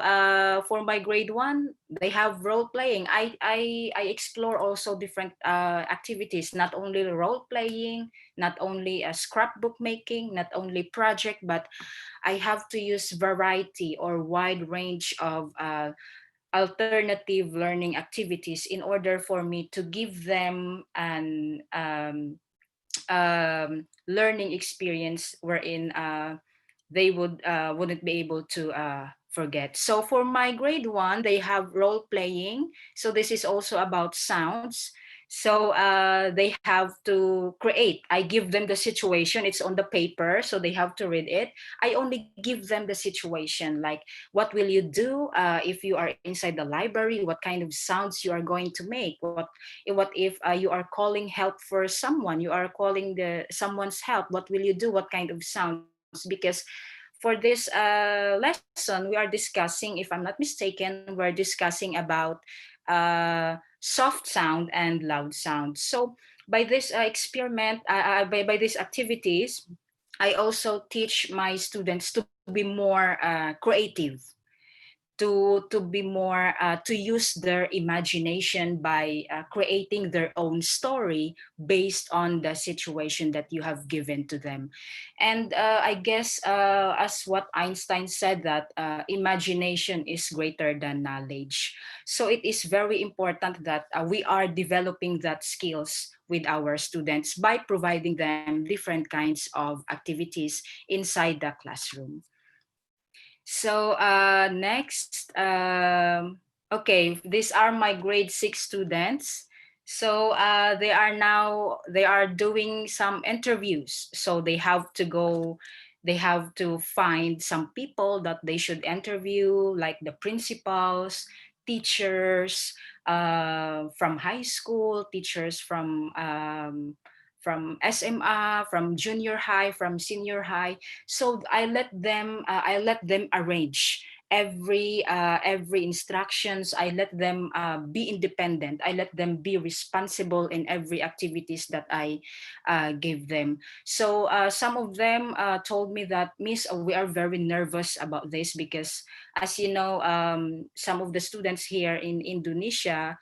for my grade one, they have role playing. I explore also different activities, not only role playing, not only scrapbook making, not only project, but I have to use variety or wide range of alternative learning activities in order for me to give them an learning experience wherein they wouldn't be able to forget. So for my grade one, they have role playing. So this is also about sounds. So they have to create. I give them the situation. It's on the paper, so they have to read it. I only give them the situation, like what will you do if you are inside the library? What kind of sounds you are going to make? What if you are calling help for someone? You are calling the someone's help. What will you do? What kind of sounds? Because for this lesson, we are discussing, if I'm not mistaken, we're discussing about soft sound and loud sound. So by this experiment, by these activities, I also teach my students to be more creative, to be more to use their imagination by creating their own story based on the situation that you have given to them. And I guess as what Einstein said, that imagination is greater than knowledge. So it is very important that we are developing that skills with our students by providing them different kinds of activities inside the classroom. So next, okay, these are my grade six students. So they are doing some interviews. So they have to go, they have to find some people that they should interview, like the principals, teachers from high school, teachers from SMA, from junior high, from senior high. So I let them arrange every instructions. I let them be independent. I let them be responsible in every activities that I give them. So some of them told me that, Miss, we are very nervous about this because, as you know, some of the students here in Indonesia,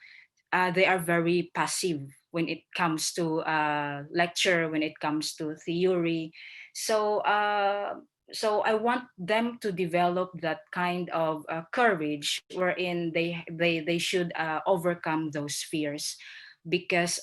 they are very passive when it comes to lecture, when it comes to theory. So so I want them to develop that kind of courage wherein they should overcome those fears, because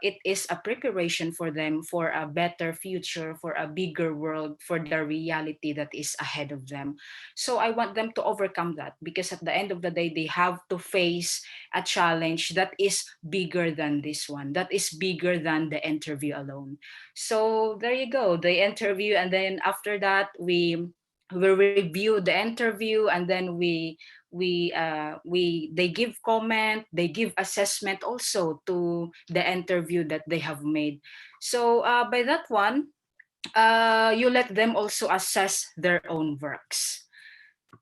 it is a preparation for them for a better future, for a bigger world, for the reality that is ahead of them. So I want them to overcome that, because at the end of the day, they have to face a challenge that is bigger than this one, that is bigger than the interview alone. So there you go, the interview, and then after that we review the interview, and then we they give comment, they give assessment also to the interview that they have made. So by that one, you let them also assess their own works.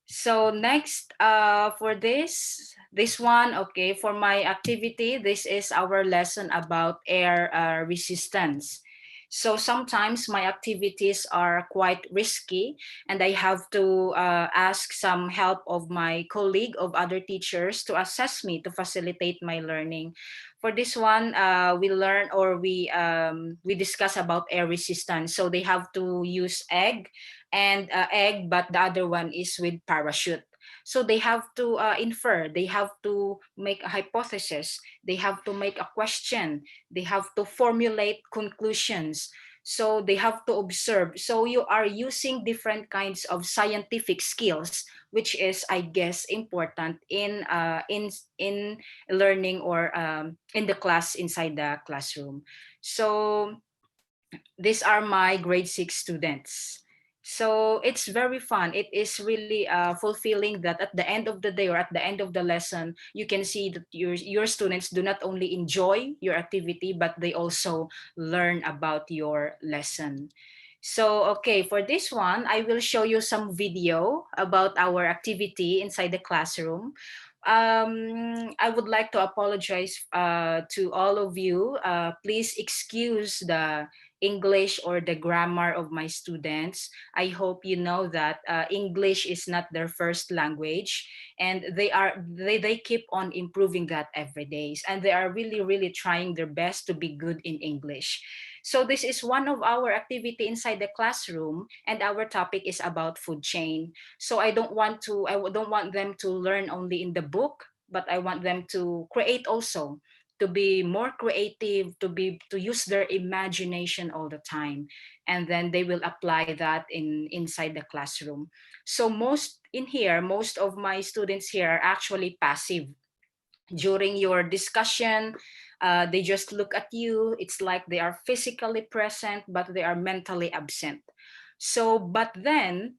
So next, for this one, okay, for my activity, this is our lesson about air resistance. So sometimes my activities are quite risky, and I have to ask some help of my colleague, of other teachers, to assess me, to facilitate my learning. For this one, we learn, or we discuss about air resistance. So they have to use egg, but the other one is with parachute. So they have to infer, they have to make a hypothesis, they have to make a question, they have to formulate conclusions. So they have to observe. So you are using different kinds of scientific skills, which is, I guess, important in learning, or in the class, inside the classroom. So these are my grade six students. So it's very fun. It is really fulfilling that at the end of the day, or at the end of the lesson, you can see that your students do not only enjoy your activity, but they also learn about your lesson. So, okay, for this one, I will show you some video about our activity inside the classroom. I would like to apologize to all of you. Please excuse the English or the grammar of my students. I hope you know that English is not their first language, and they keep on improving that every day, and they are really trying their best to be good in English. So this is one of our activity inside the classroom, and our topic is about food chain. So I don't want them to learn only in the book, but I want them to create also, to be more creative, to use their imagination all the time, and then they will apply that inside the classroom. So most of my students here are actually passive. During your discussion, they just look at you. It's like they are physically present, but they are mentally absent. So, but then,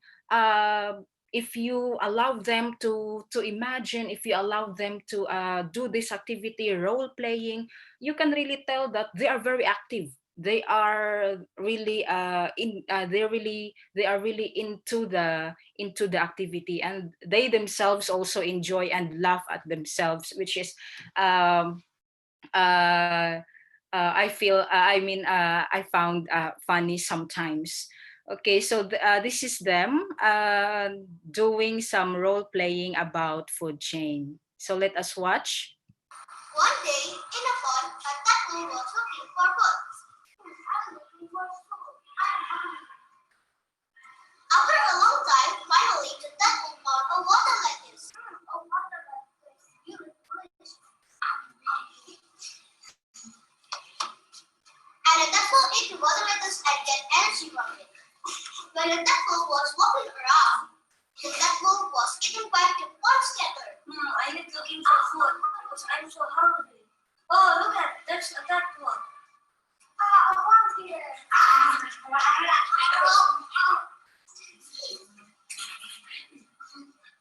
if you allow them to imagine, if you allow them to do this activity, role playing, you can really tell that they are very active. They are really they are really into the activity, and they themselves also enjoy and laugh at themselves, which is um, uh, I feel I found funny sometimes. Okay, so this is them doing some role playing about food chain. So let us watch. One day, in a pond, a turtle was looking for food. I'm looking for food. After a long time, finally the turtle found a water lettuce. A water lettuce. You look delicious. And the turtle ate the water lettuce and get energy from it. When the turtle was walking around, the turtle was eaten by the pond scatter. I need looking for food because I'm so hungry. Oh, look at that's a turtle. I want here.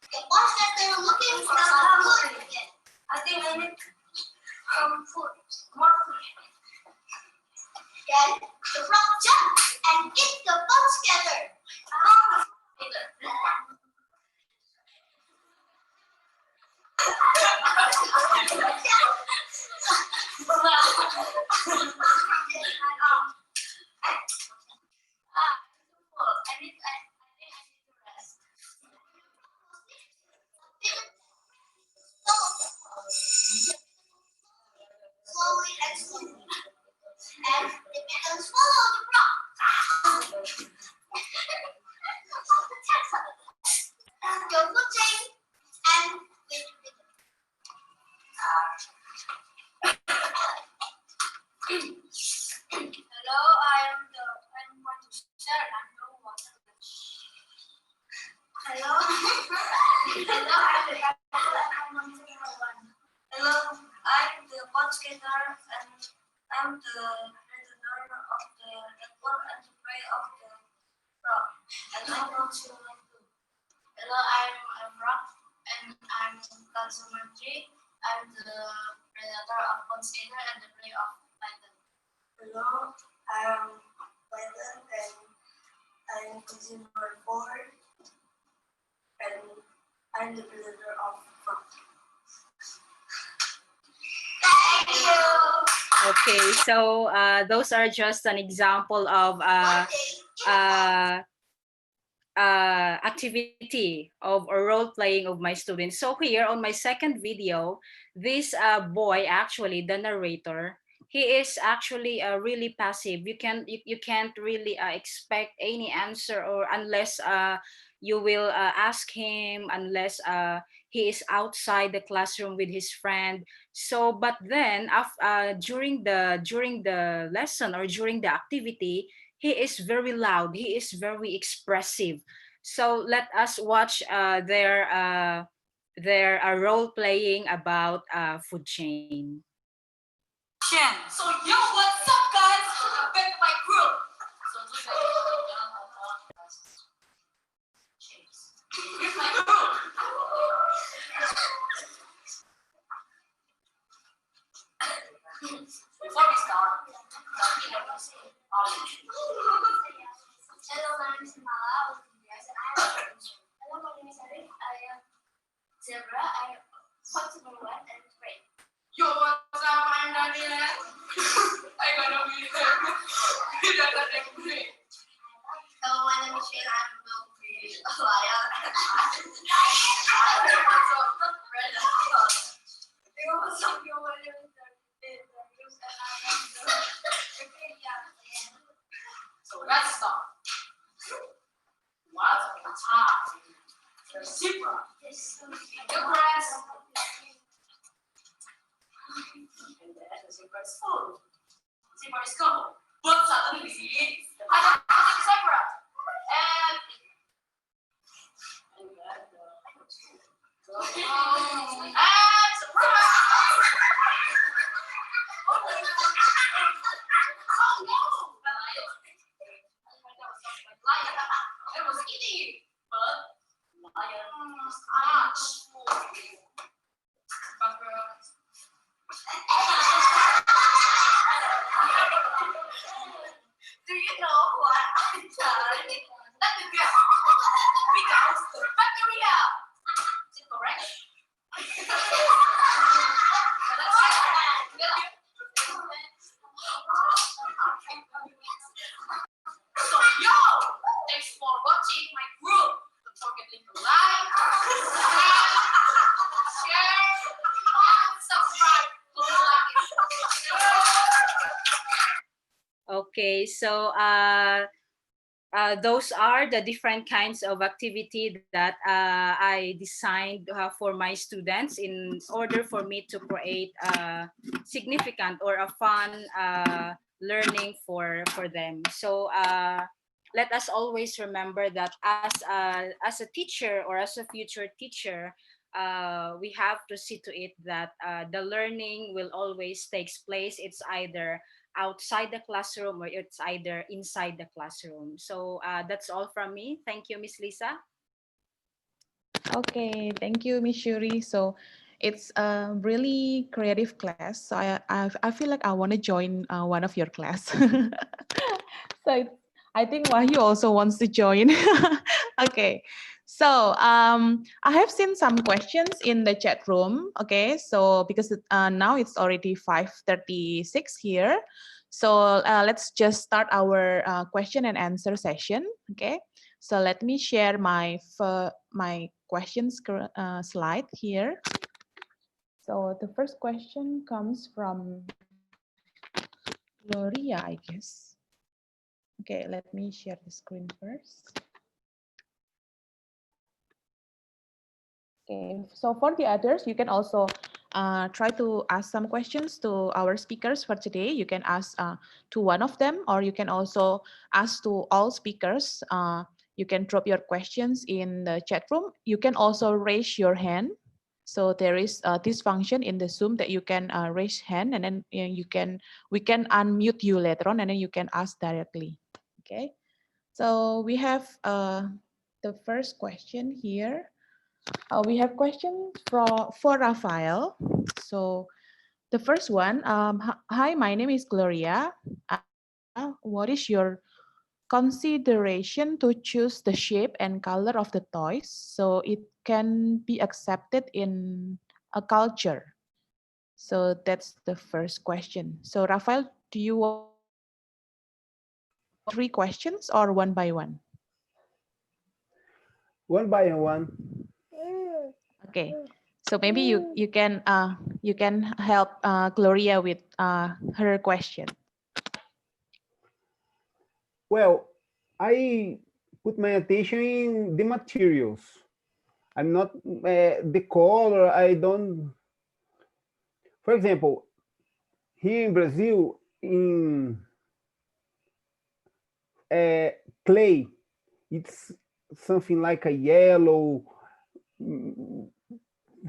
The pond scatter looking for some food again. I think I need some food. More food. Then the frog jumped and ate the pond scatter. Slowly and slowly. And the pigeons follow the frog. Go food chain and with the pigeon. Hello, I'm going to share and know what. Hello. Hello, I'm the Hello, I'm the pond skater and I'm the predator of the apple and the prey of the frog. And I want to like too. Hello, I'm a frog and I'm consumer tree. I'm the predator of pond skater and the prey of python. Hello, I'm python and I'm consumer 4 and I'm the predator of frog. Thank you. Okay, so those are just an example of activity of or role playing of my students. So here on my second video, this boy, actually the narrator, he is actually really passive. You can't really expect any answer, or unless you will ask him, unless he is outside the classroom with his friend. So but then during the lesson or during the activity, he is very loud, he is very expressive. So let us watch their role playing about food chain. So yo, what's up, guys? Welcome back to my group. So here's my group. Before we start, hello, my name is Mala. Hello, my name is Arif. I am Zebra. I am possible wet and great. Yo, what's up? I'm Daniel. I gonna be there. Hello, my name is Shane. I will be a liar. So let's start. What's on the top? The zebra. The grass. And then the zebra is full. Zebra is covered. But suddenly, I got the zebra. And surprise! Oh no! Lion was eating it, but lion was much more. Do you know what I done? Let me go. Because the bacteria. Is it correct? So yo, thanks for watching my group. Don't forget to like, share, and subscribe. Okay, so those are the different kinds of activity that I designed for my students in order for me to create a significant or a fun learning for them. So let us always remember that as a teacher or as a future teacher, we have to see to it that the learning will always takes place. It's either outside the classroom or it's either inside the classroom. So that's all from me. Thank you, Miss Lisa. Okay, thank you, Miss Shuri. So it's a really creative class. So I feel like I want to join one of your class. So I think Wahyu also wants to join. Okay, so I have seen some questions in the chat room. Okay, so because now it's already 5:36 here. So let's just start our question and answer session. Okay, so let me share my questions slide here. So the first question comes from Gloria, I guess. Okay, let me share the screen first. Okay, so for the others, you can also try to ask some questions to our speakers for today. You can ask to one of them, or you can also ask to all speakers. You can drop your questions in the chat room. You can also raise your hand. So there is this function in the Zoom that you can raise hand, and then we can unmute you later on, and then you can ask directly. Okay. So we have the first question here. We have questions for Rafael. So the first one, hi, my name is Gloria. What is your consideration to choose the shape and color of the toys so it can be accepted in a culture? So that's the first question. So Rafael, do you want three questions or one by one? One by one. Okay. So maybe you can help Gloria with her question. Well, I put my attention in the materials. I'm not the color. I don't. For example, here in Brazil, in clay, it's something like a yellow, mm,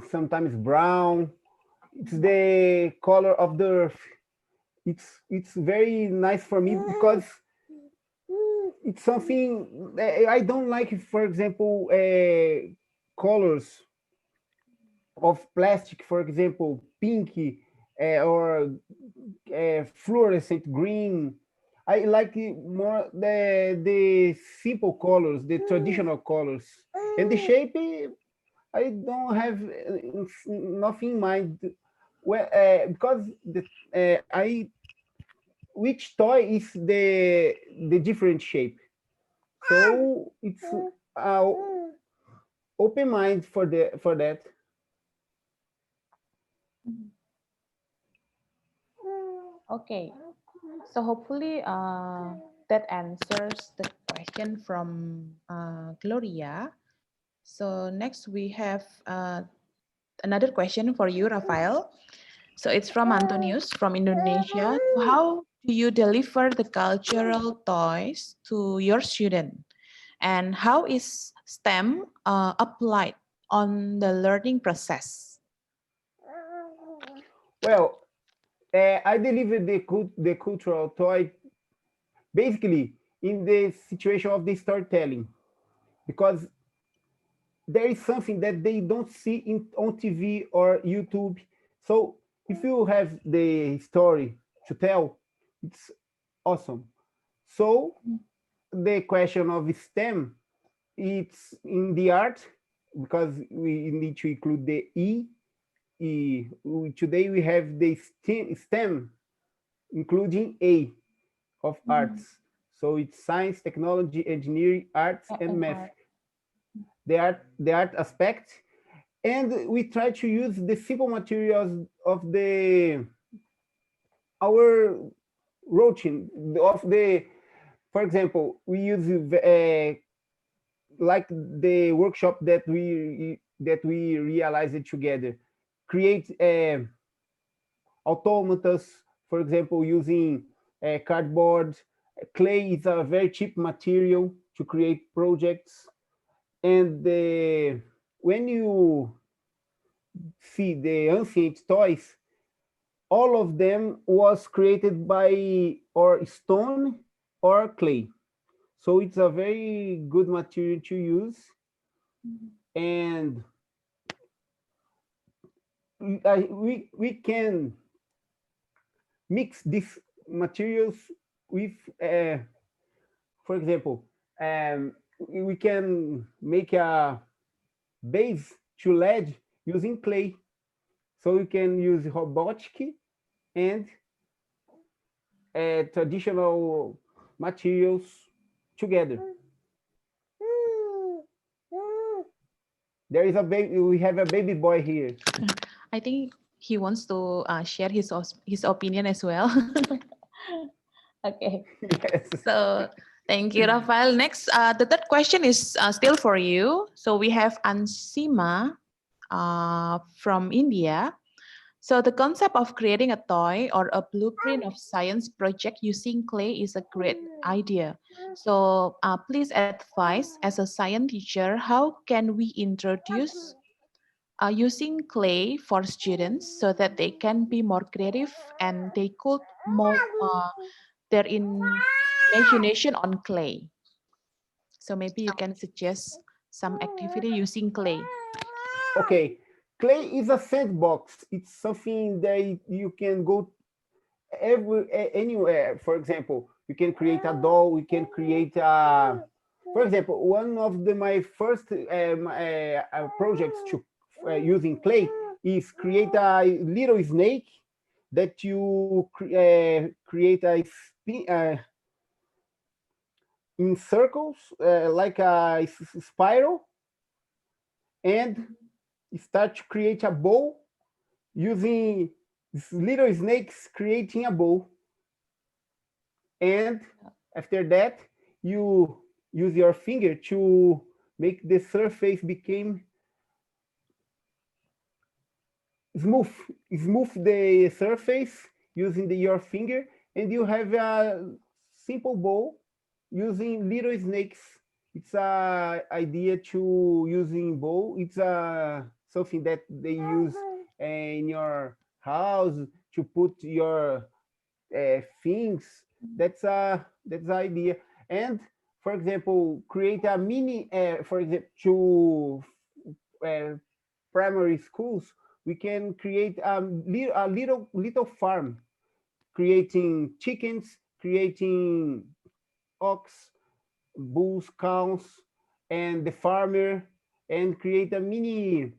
sometimes brown. It's the color of the earth. It's very nice for me because it's something I don't like. For example, colors of plastic, for example, pink or fluorescent green. I like it more the simple colors, the traditional colors, and the shape. I don't have nothing in mind. Well, because I which toy is the different shape. So it's open mind for that. Okay, so hopefully that answers the question from Gloria. So next we have another question for you, Rafael. So it's from Antonius from Indonesia. How do you deliver the cultural toys to your student? And how is STEM applied on the learning process? Well, I delivered the cultural toy basically in the situation of the storytelling, because there is something that they don't see on TV or YouTube. So if you have the story to tell, it's awesome. So the question of STEM, it's in the art, because we need to include the today we have the STEM, including A of arts. So it's science, technology, engineering, arts, and And math. art. The art aspect, and we try to use the simple materials of the our routine of the. For example, we use like the workshop that we realized it together. Create automatas, for example, using cardboard. Clay is a very cheap material to create projects, and when you see the ancient toys, all of them was created by or stone or clay. So it's a very good material to use, and we can mix these materials with, for example, we can make a base to LED using clay. So we can use robotic and traditional materials together. There is a baby. We have a baby boy here. I think he wants to share his opinion as well. Okay, Yes. so thank you, Rafael. Next, the third question is still for you. So we have Ansima from India. So the concept of creating a toy or a blueprint of science project using clay is a great idea. So please advise as a science teacher, how can we introduce using clay for students so that they can be more creative and they could mold their imagination on clay. So maybe you can suggest some activity using clay. Okay. Clay is a sandbox. It's something that you can go anywhere. For example, you can create a doll. We can create a. For example, one of my first projects to using clay is create a little snake that you create a in circles, like a spiral, and start to create a bow using little snakes creating a bow. And after that, you use your finger to make the surface become smooth. Smooth the surface using your finger, and you have a simple bow using little snakes. It's a idea to using bow. It's a something that they use in your house to put your things. That's the idea. And for example, create a mini. For example, to uh, primary schools, we can create a little farm, creating chickens, creating ox, bulls, cows, and the farmer, and create a mini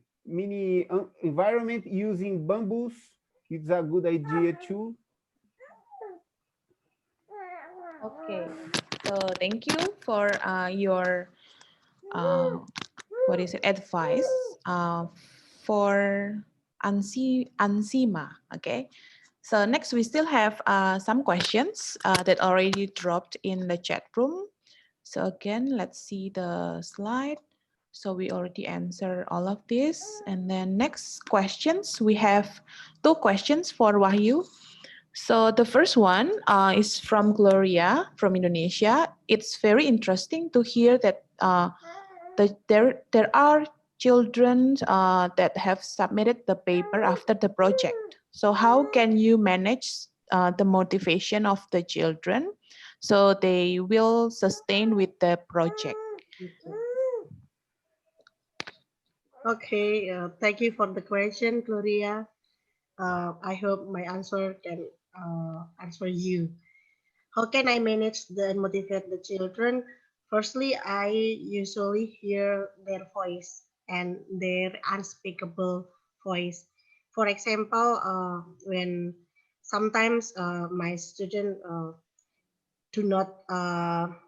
environment using bamboos. It's a good idea too. Okay, so thank you for your what is it advice for Ansima. Okay, so next we still have some questions that already dropped in the chat room. So again, let's see the slide. So we already answered all of this. And then next questions, we have two questions for Wahyu. So the first one is from Gloria from Indonesia. It's very interesting to hear that there are children that have submitted the paper after the project. So how can you manage the motivation of the children so they will sustain with the project? Okay, thank you for the question, Gloria. I hope my answer can answer you. How can I manage and motivate the children? Firstly, I usually hear their voice and their unspeakable voice. For example, when sometimes my student do not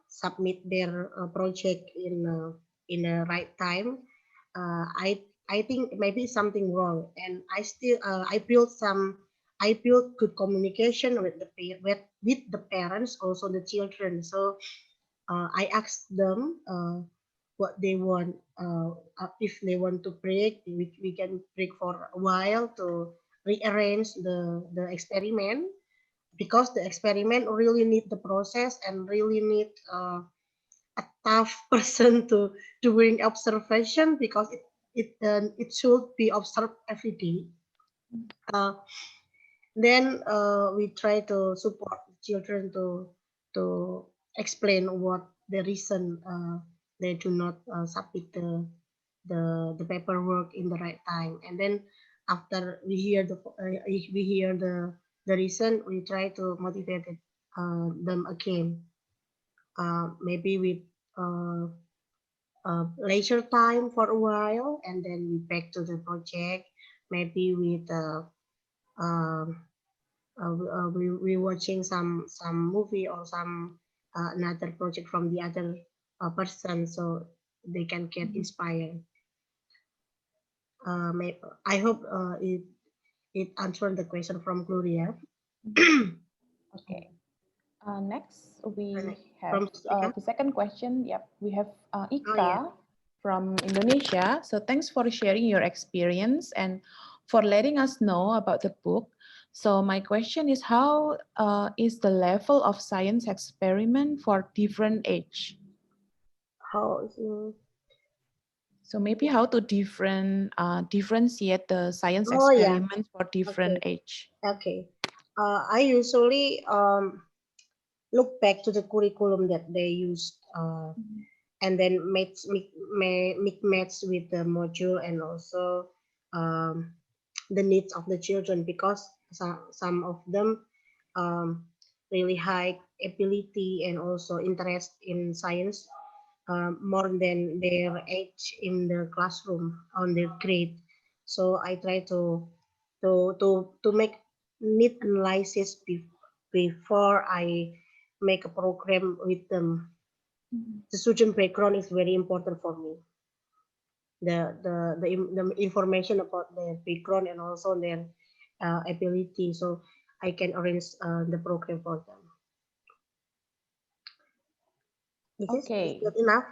submit their project in the right time, I think maybe something wrong, and I build good communication with with the parents, also the children. So I ask them what they want. If they want to break, we can break for a while to rearrange the experiment, because the experiment really need the process and really need a tough person to doing observation, because it should be observed every day. Uh, then we try to support children to explain what the reason they do not submit the paperwork in the right time. And then after we hear the reason, we try to motivate them again, maybe with uh, leisure time for a while, and then we back to the project, maybe with um, we watching some movie or some another project from the other person, so they can get inspired. I hope it answered the question from Gloria. Okay. Next, we have From Jessica. the second question. Yep, we have Oh yeah. Ika from Indonesia. So thanks for sharing your experience and for letting us know about the book. So my question is, how is the level of science experiment for different age? How? So maybe how to differentiate the science Oh yeah. experiments for different Okay. age. Okay. I usually look back to the curriculum that they used, and then make match with the module, and also um, the needs of the children, because some of them um, really high ability and also interest in science, more than their age in the classroom on their grade. So I try to make need analysis before I make a program with them. The student background is very important for me. The information about their background and also their ability, so I can arrange the program for them. Is Okay. that enough?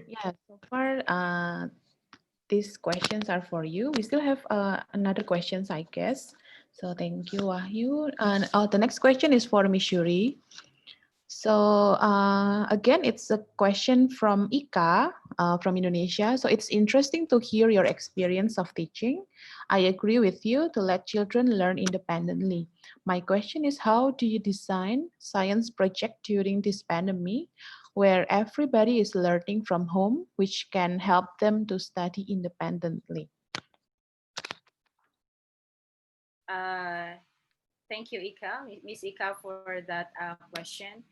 Yeah, so far these questions are for you. We still have another questions, I guess. So thank you, Wahyu. And the next question is for Mishuri. So again, it's a question from Ika from Indonesia. So it's interesting to hear your experience of teaching. I agree with you to let children learn independently. My question is, how do you design science project during this pandemic where everybody is learning from home, which can help them to study independently? Uh, Thank you, Ika, Miss Ika, for that question.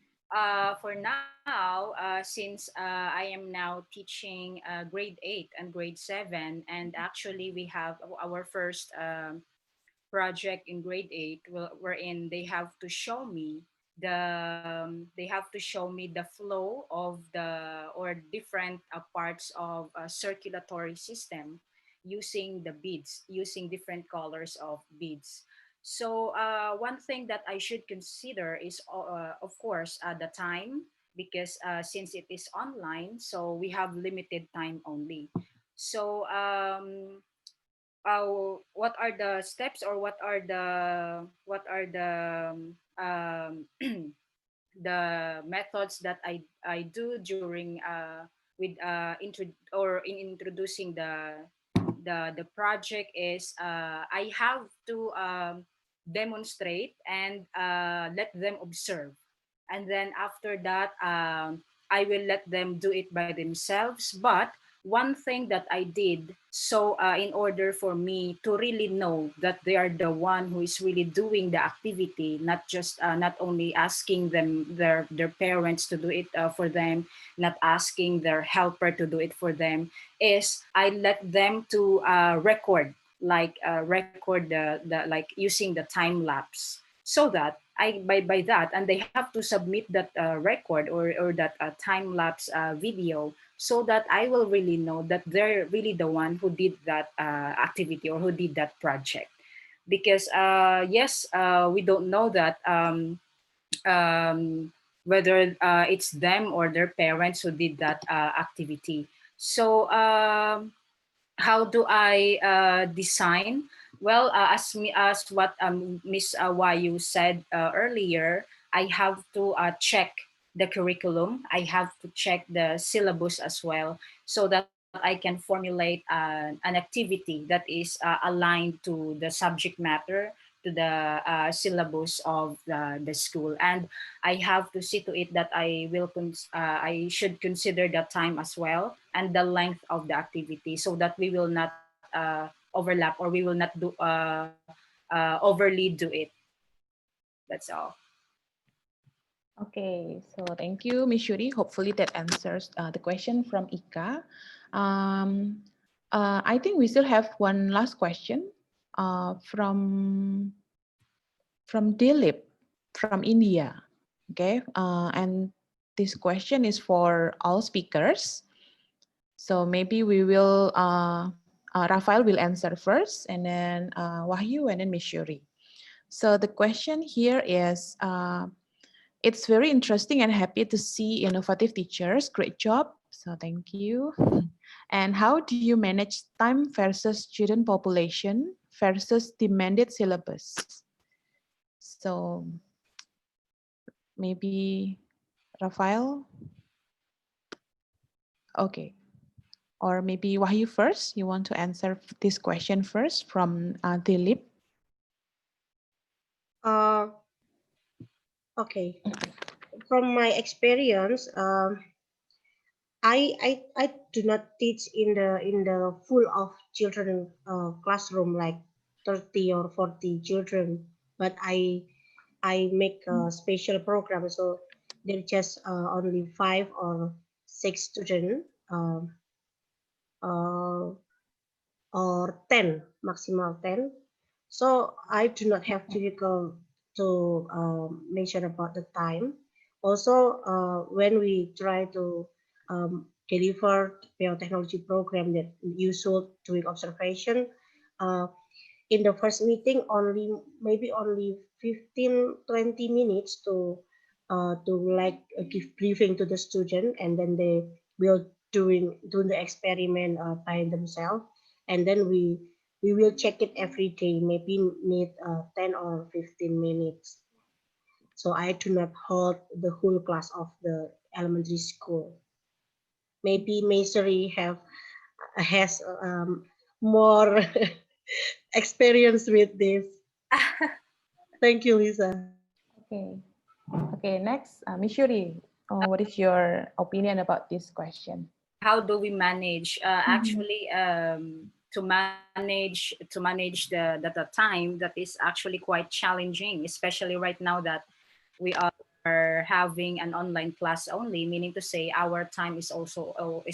For now, since I am now teaching grade 8 and grade 7, and actually we have our first project in grade 8, wherein they have to show me they have to show me the flow of the or different parts of a circulatory system using the beads, using different colors of beads. So one thing that I should consider is of course the time, because since it is online, so we have limited time only. So what are the steps, or what are the the methods that I do during with in introducing the project is I have to demonstrate and let them observe, and then after that I will let them do it by themselves. But one thing that I did, so in order for me to really know that they are the one who is really doing the activity, not just not only asking them their parents to do it for them, not asking their helper to do it for them, is I let them to record, like record the like using the time lapse, so that by that, and they have to submit that record or that time lapse video, so that I will really know that they're really the one who did that activity or who did that project. Because yes, we don't know that whether it's them or their parents who did that activity. So how do I design? Well, as what Miss Wayu said earlier, I have to check the curriculum. I have to check the syllabus as well, so that I can formulate an activity that is aligned to the subject matter, to the syllabus of the school. And I have to see to it that I should consider the time as well, and the length of the activity, so that we will not overlap, or we will not do overly do it. That's all. Okay, so thank you, Ms. Shuri. Hopefully that answers the question from Ika. Um, I think we still have one last question from Dilip from India. Okay, and this question is for all speakers. So maybe we will, Rafael will answer first, and then Wahyu, and then Ms. Shuri. So the question here is, it's very interesting and happy to see innovative teachers. Great job. So thank you. And how do you manage time versus student population versus demanded syllabus? So maybe Rafael. Okay. Or maybe Wahyu first. You want to answer this question first from Dilip? Okay. From my experience, I do not teach in the full of children classroom like 30 or 40 children, but I make a special program, so there just only 5 or 6 students, uh, or 10, maximal 10. So I do not have difficult to mention about the time. Also, when we try to deliver biotechnology program that usual doing observation, uh, in the first meeting only 15-20 minutes to like give briefing to the student, and then they will doing the experiment by themselves, and then we will check it every day, maybe need 10 or 15 minutes. So I do not hold the whole class of the elementary school. Maybe Maseri has more experience with this. Thank you, Lisa. Okay. Okay, next, Mishuri, what is your opinion about this question? How do we manage? Actually, to manage the time, that is actually quite challenging, especially right now that we are having an online class only, meaning to say our time is also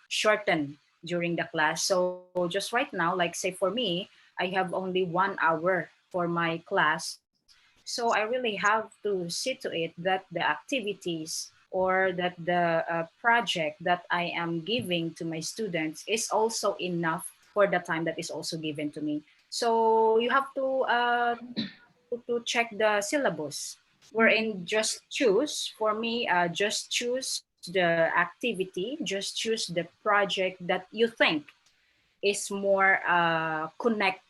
shortened during the class. So just right now, like say for me, I have only 1 hour for my class. So I really have to see to it that the activities or that the project that I am giving to my students is also enough for the time that is also given to me. So you have to check the syllabus, wherein just choose, for me, just choose the activity, just choose the project that you think is more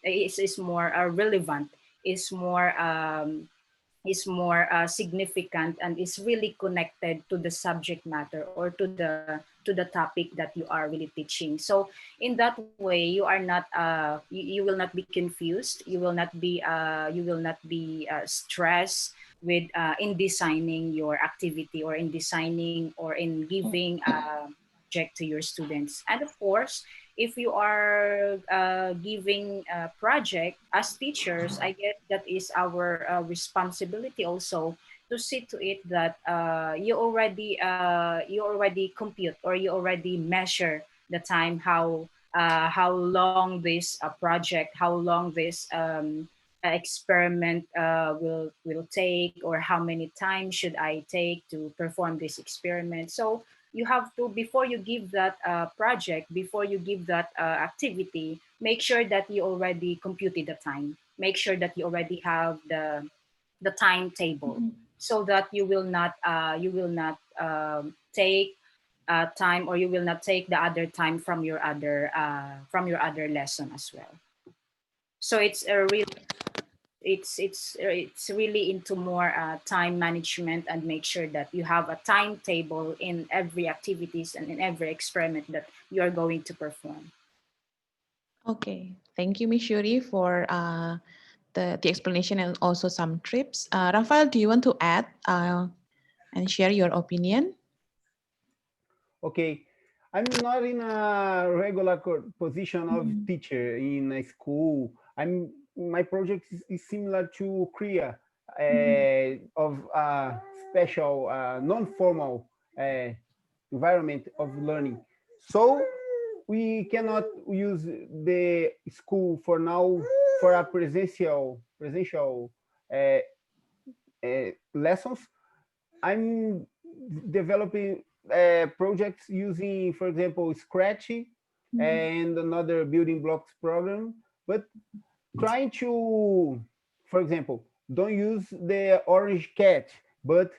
is more relevant, is more significant, and is really connected to the subject matter or to the topic that you are really teaching. So in that way, you are not you will not be confused, you will not be stressed with in designing your activity or in designing or in giving project to your students. And of course, if you are giving a project as teachers, I guess that is our responsibility also to see to it that you already compute or you already measure the time, how long this project, how long this experiment will take, or how many times should I take to perform this experiment. So you have to, before you give that project, before you give that activity, make sure that you already computed the time, make sure that you already have the timetable, so that you will not take time, or you will not take the other time from your other lesson as well. So it's a real it's really into more time management, and make sure that you have a timetable in every activities and in every experiment that you are going to perform. Okay, thank you, Miss Shuri, for the explanation and also some tips. Rafael, do you want to add and share your opinion? Okay, I'm not in a regular position of teacher in a school. My project is similar to Korea, of a special non-formal environment of learning. So we cannot use the school for now for a presential lessons. I'm developing projects using, for example, Scratch and another building blocks program, but trying to, for example, don't use the orange cat, but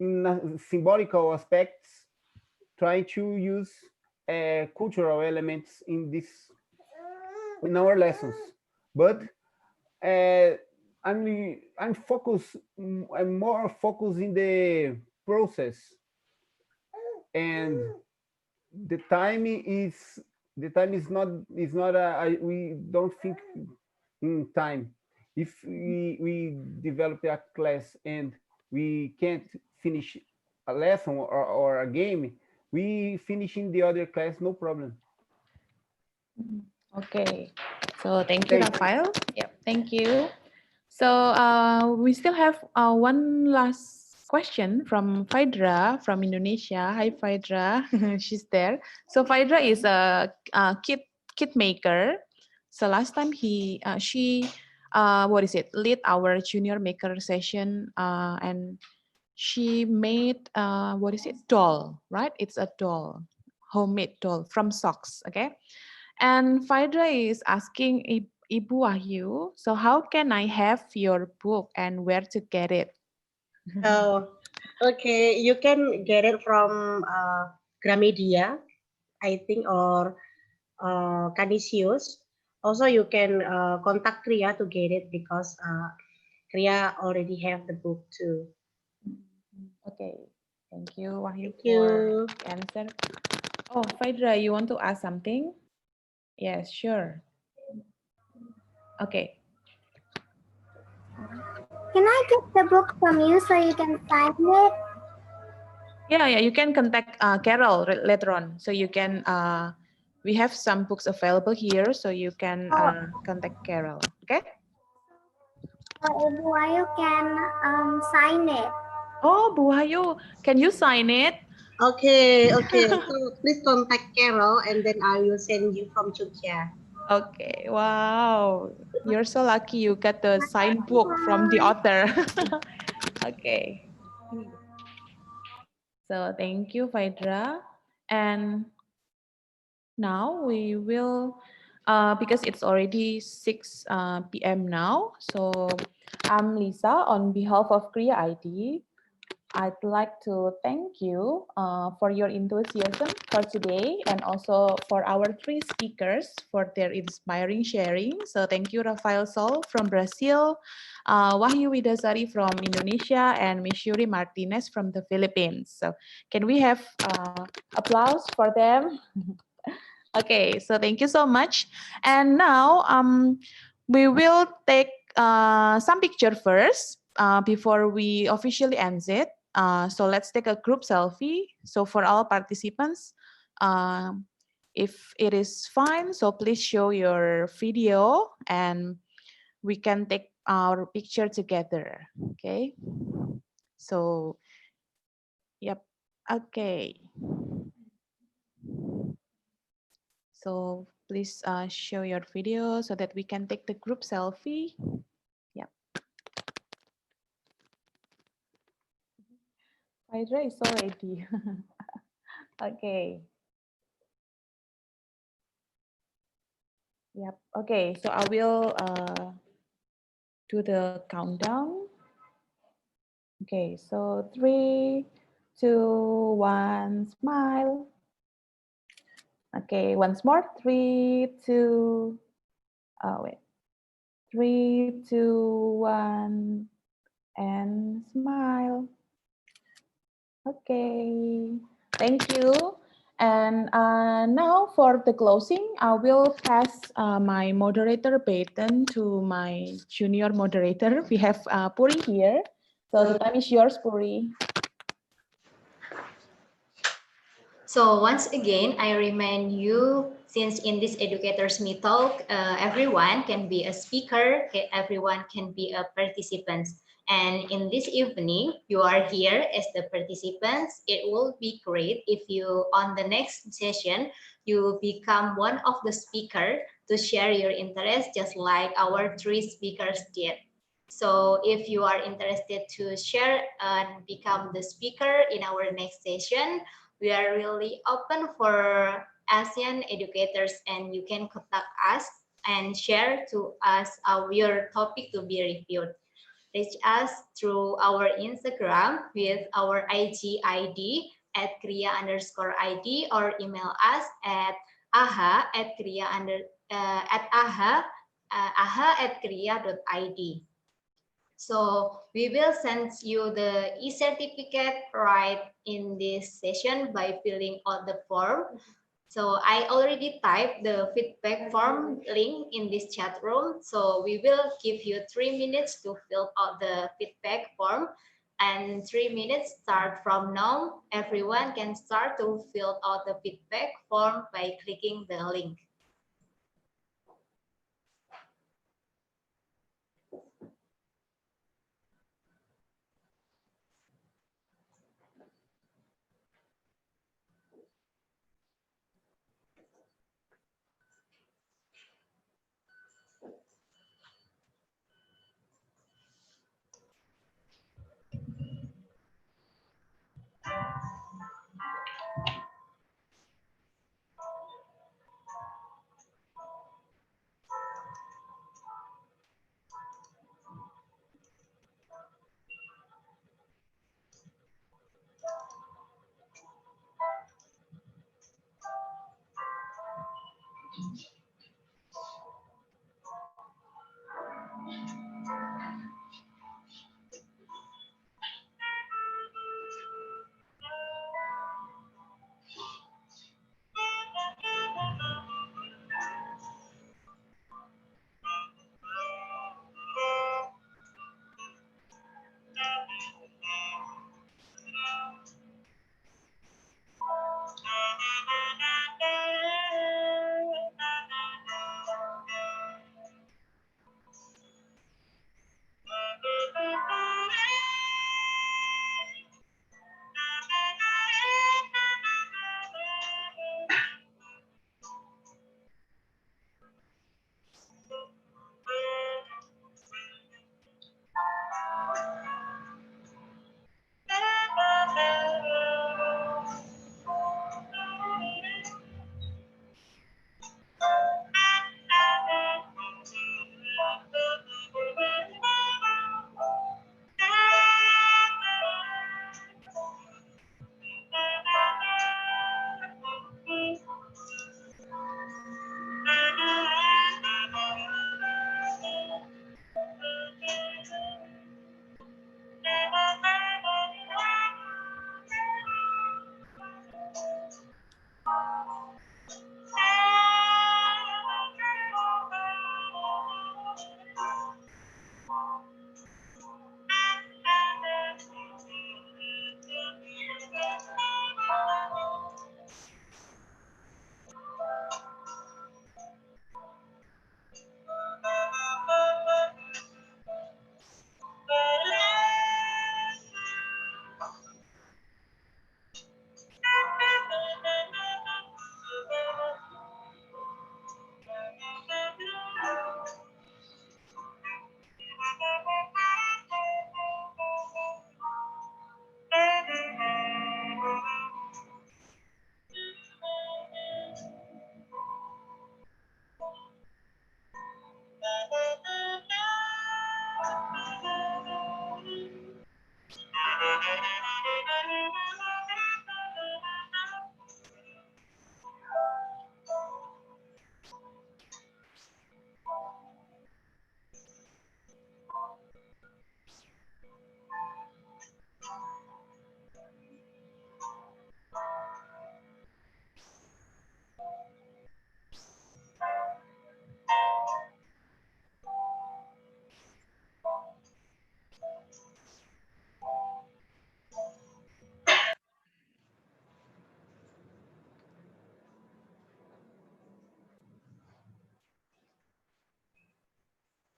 in symbolical aspects, trying to use cultural elements in our lessons. But uh, I'm focused. I'm more focused in the process, and the time is not we don't think in time. If we develop a class and we can't finish a lesson or a game, we finish in the other class, no problem. Okay, so thank you, Thank you. Rafael. Yep, thank you. So we still have one last question from Phaedra from Indonesia. Hi, Phaedra. She's there. So Phaedra is a kit maker. So last time she lead our junior maker session, and she made doll, right? It's a doll, homemade doll from socks. Okay, and Phaedra is asking Ibu Wahyu, so how can I have your book and where to get it? Oh, okay. You can get it from Gramedia, I think, or Canisius. Also, you can contact Kriya to get it, because Kriya already have the book too. Okay, thank you, Wahyu, Thank for you. the answer. Oh, Phaedra, you want to ask something? Yes, sure. Okay. Can I get the book from you so you can sign it? Yeah, you can contact Carol later on. So you can, we have some books available here, so you can contact Carol. Okay. Ibu Ayu can sign it. Oh, Bu Wahyu, can you sign it? Okay, okay. So please contact Carol, and then I will send you from Jogja. Okay, wow. You're so lucky you got the signed book from the author. Okay. So thank you, Phaedra. And now we will, because it's already 6 p.m. now. So I'm Lisa on behalf of Kriya ID. I'd like to thank you for your enthusiasm for today and also for our 3 speakers for their inspiring sharing. So thank you, Rafael Sol from Brazil, Wahyu Widasari from Indonesia, and Miss Yuri Martinez from the Philippines. So can we have applause for them? Okay, so thank you so much. And now we will take some picture first before we officially end it. So let's take a group selfie. So for all participants, if it is fine, so please show your video and we can take our picture together. Okay. So, yep. Okay. So please show your video so that we can take the group selfie. Yep. Hydra is already. Okay. Yep. Okay. So I will do the countdown. Okay. So 3, 2, 1, smile. Okay. Once more. 3, 2. Oh wait. 3, 2, 1, and smile. Okay. Thank you. And now for the closing, I will pass my moderator baton to my junior moderator. We have Puri here. So the time is yours, Puri. So once again, I remind you, since in this Educators MeeTalk, everyone can be a speaker, everyone can be a participant. And in this evening, you are here as the participants. It will be great if you, on the next session, you become one of the speaker to share your interest, just like our 3 speakers did. So if you are interested to share and become the speaker in our next session, we are really open for ASEAN educators, and you can contact us and share to us your topic to be reviewed. Reach us through our Instagram with our IG ID at kriya_ID, or email us at aha@kriya.id. So we will send you the e-certificate right in this session by filling out the form. So I already typed the feedback form link in this chat room. So we will give you 3 minutes to fill out the feedback form, and 3 minutes start from now. Everyone can start to fill out the feedback form by clicking the link.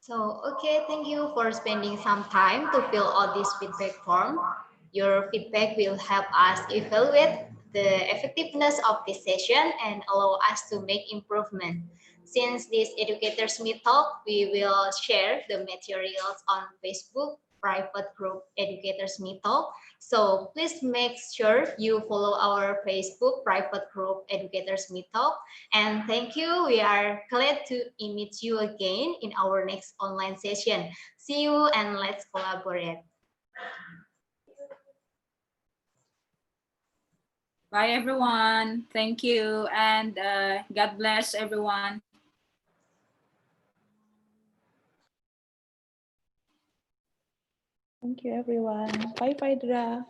So, okay, thank you for spending some time to fill out this feedback form. Your feedback will help us evaluate the effectiveness of this session and allow us to make improvement. Since this Educators Meet Talk, we will share the materials on Facebook private group Educators Meet Talk. So please make sure you follow our Facebook private group Educators Meet Talk. And thank you. We are glad to meet you again in our next online session. See you and let's collaborate. Bye, everyone. Thank you. And God bless everyone. Thank you, everyone. Bye, Phaedra.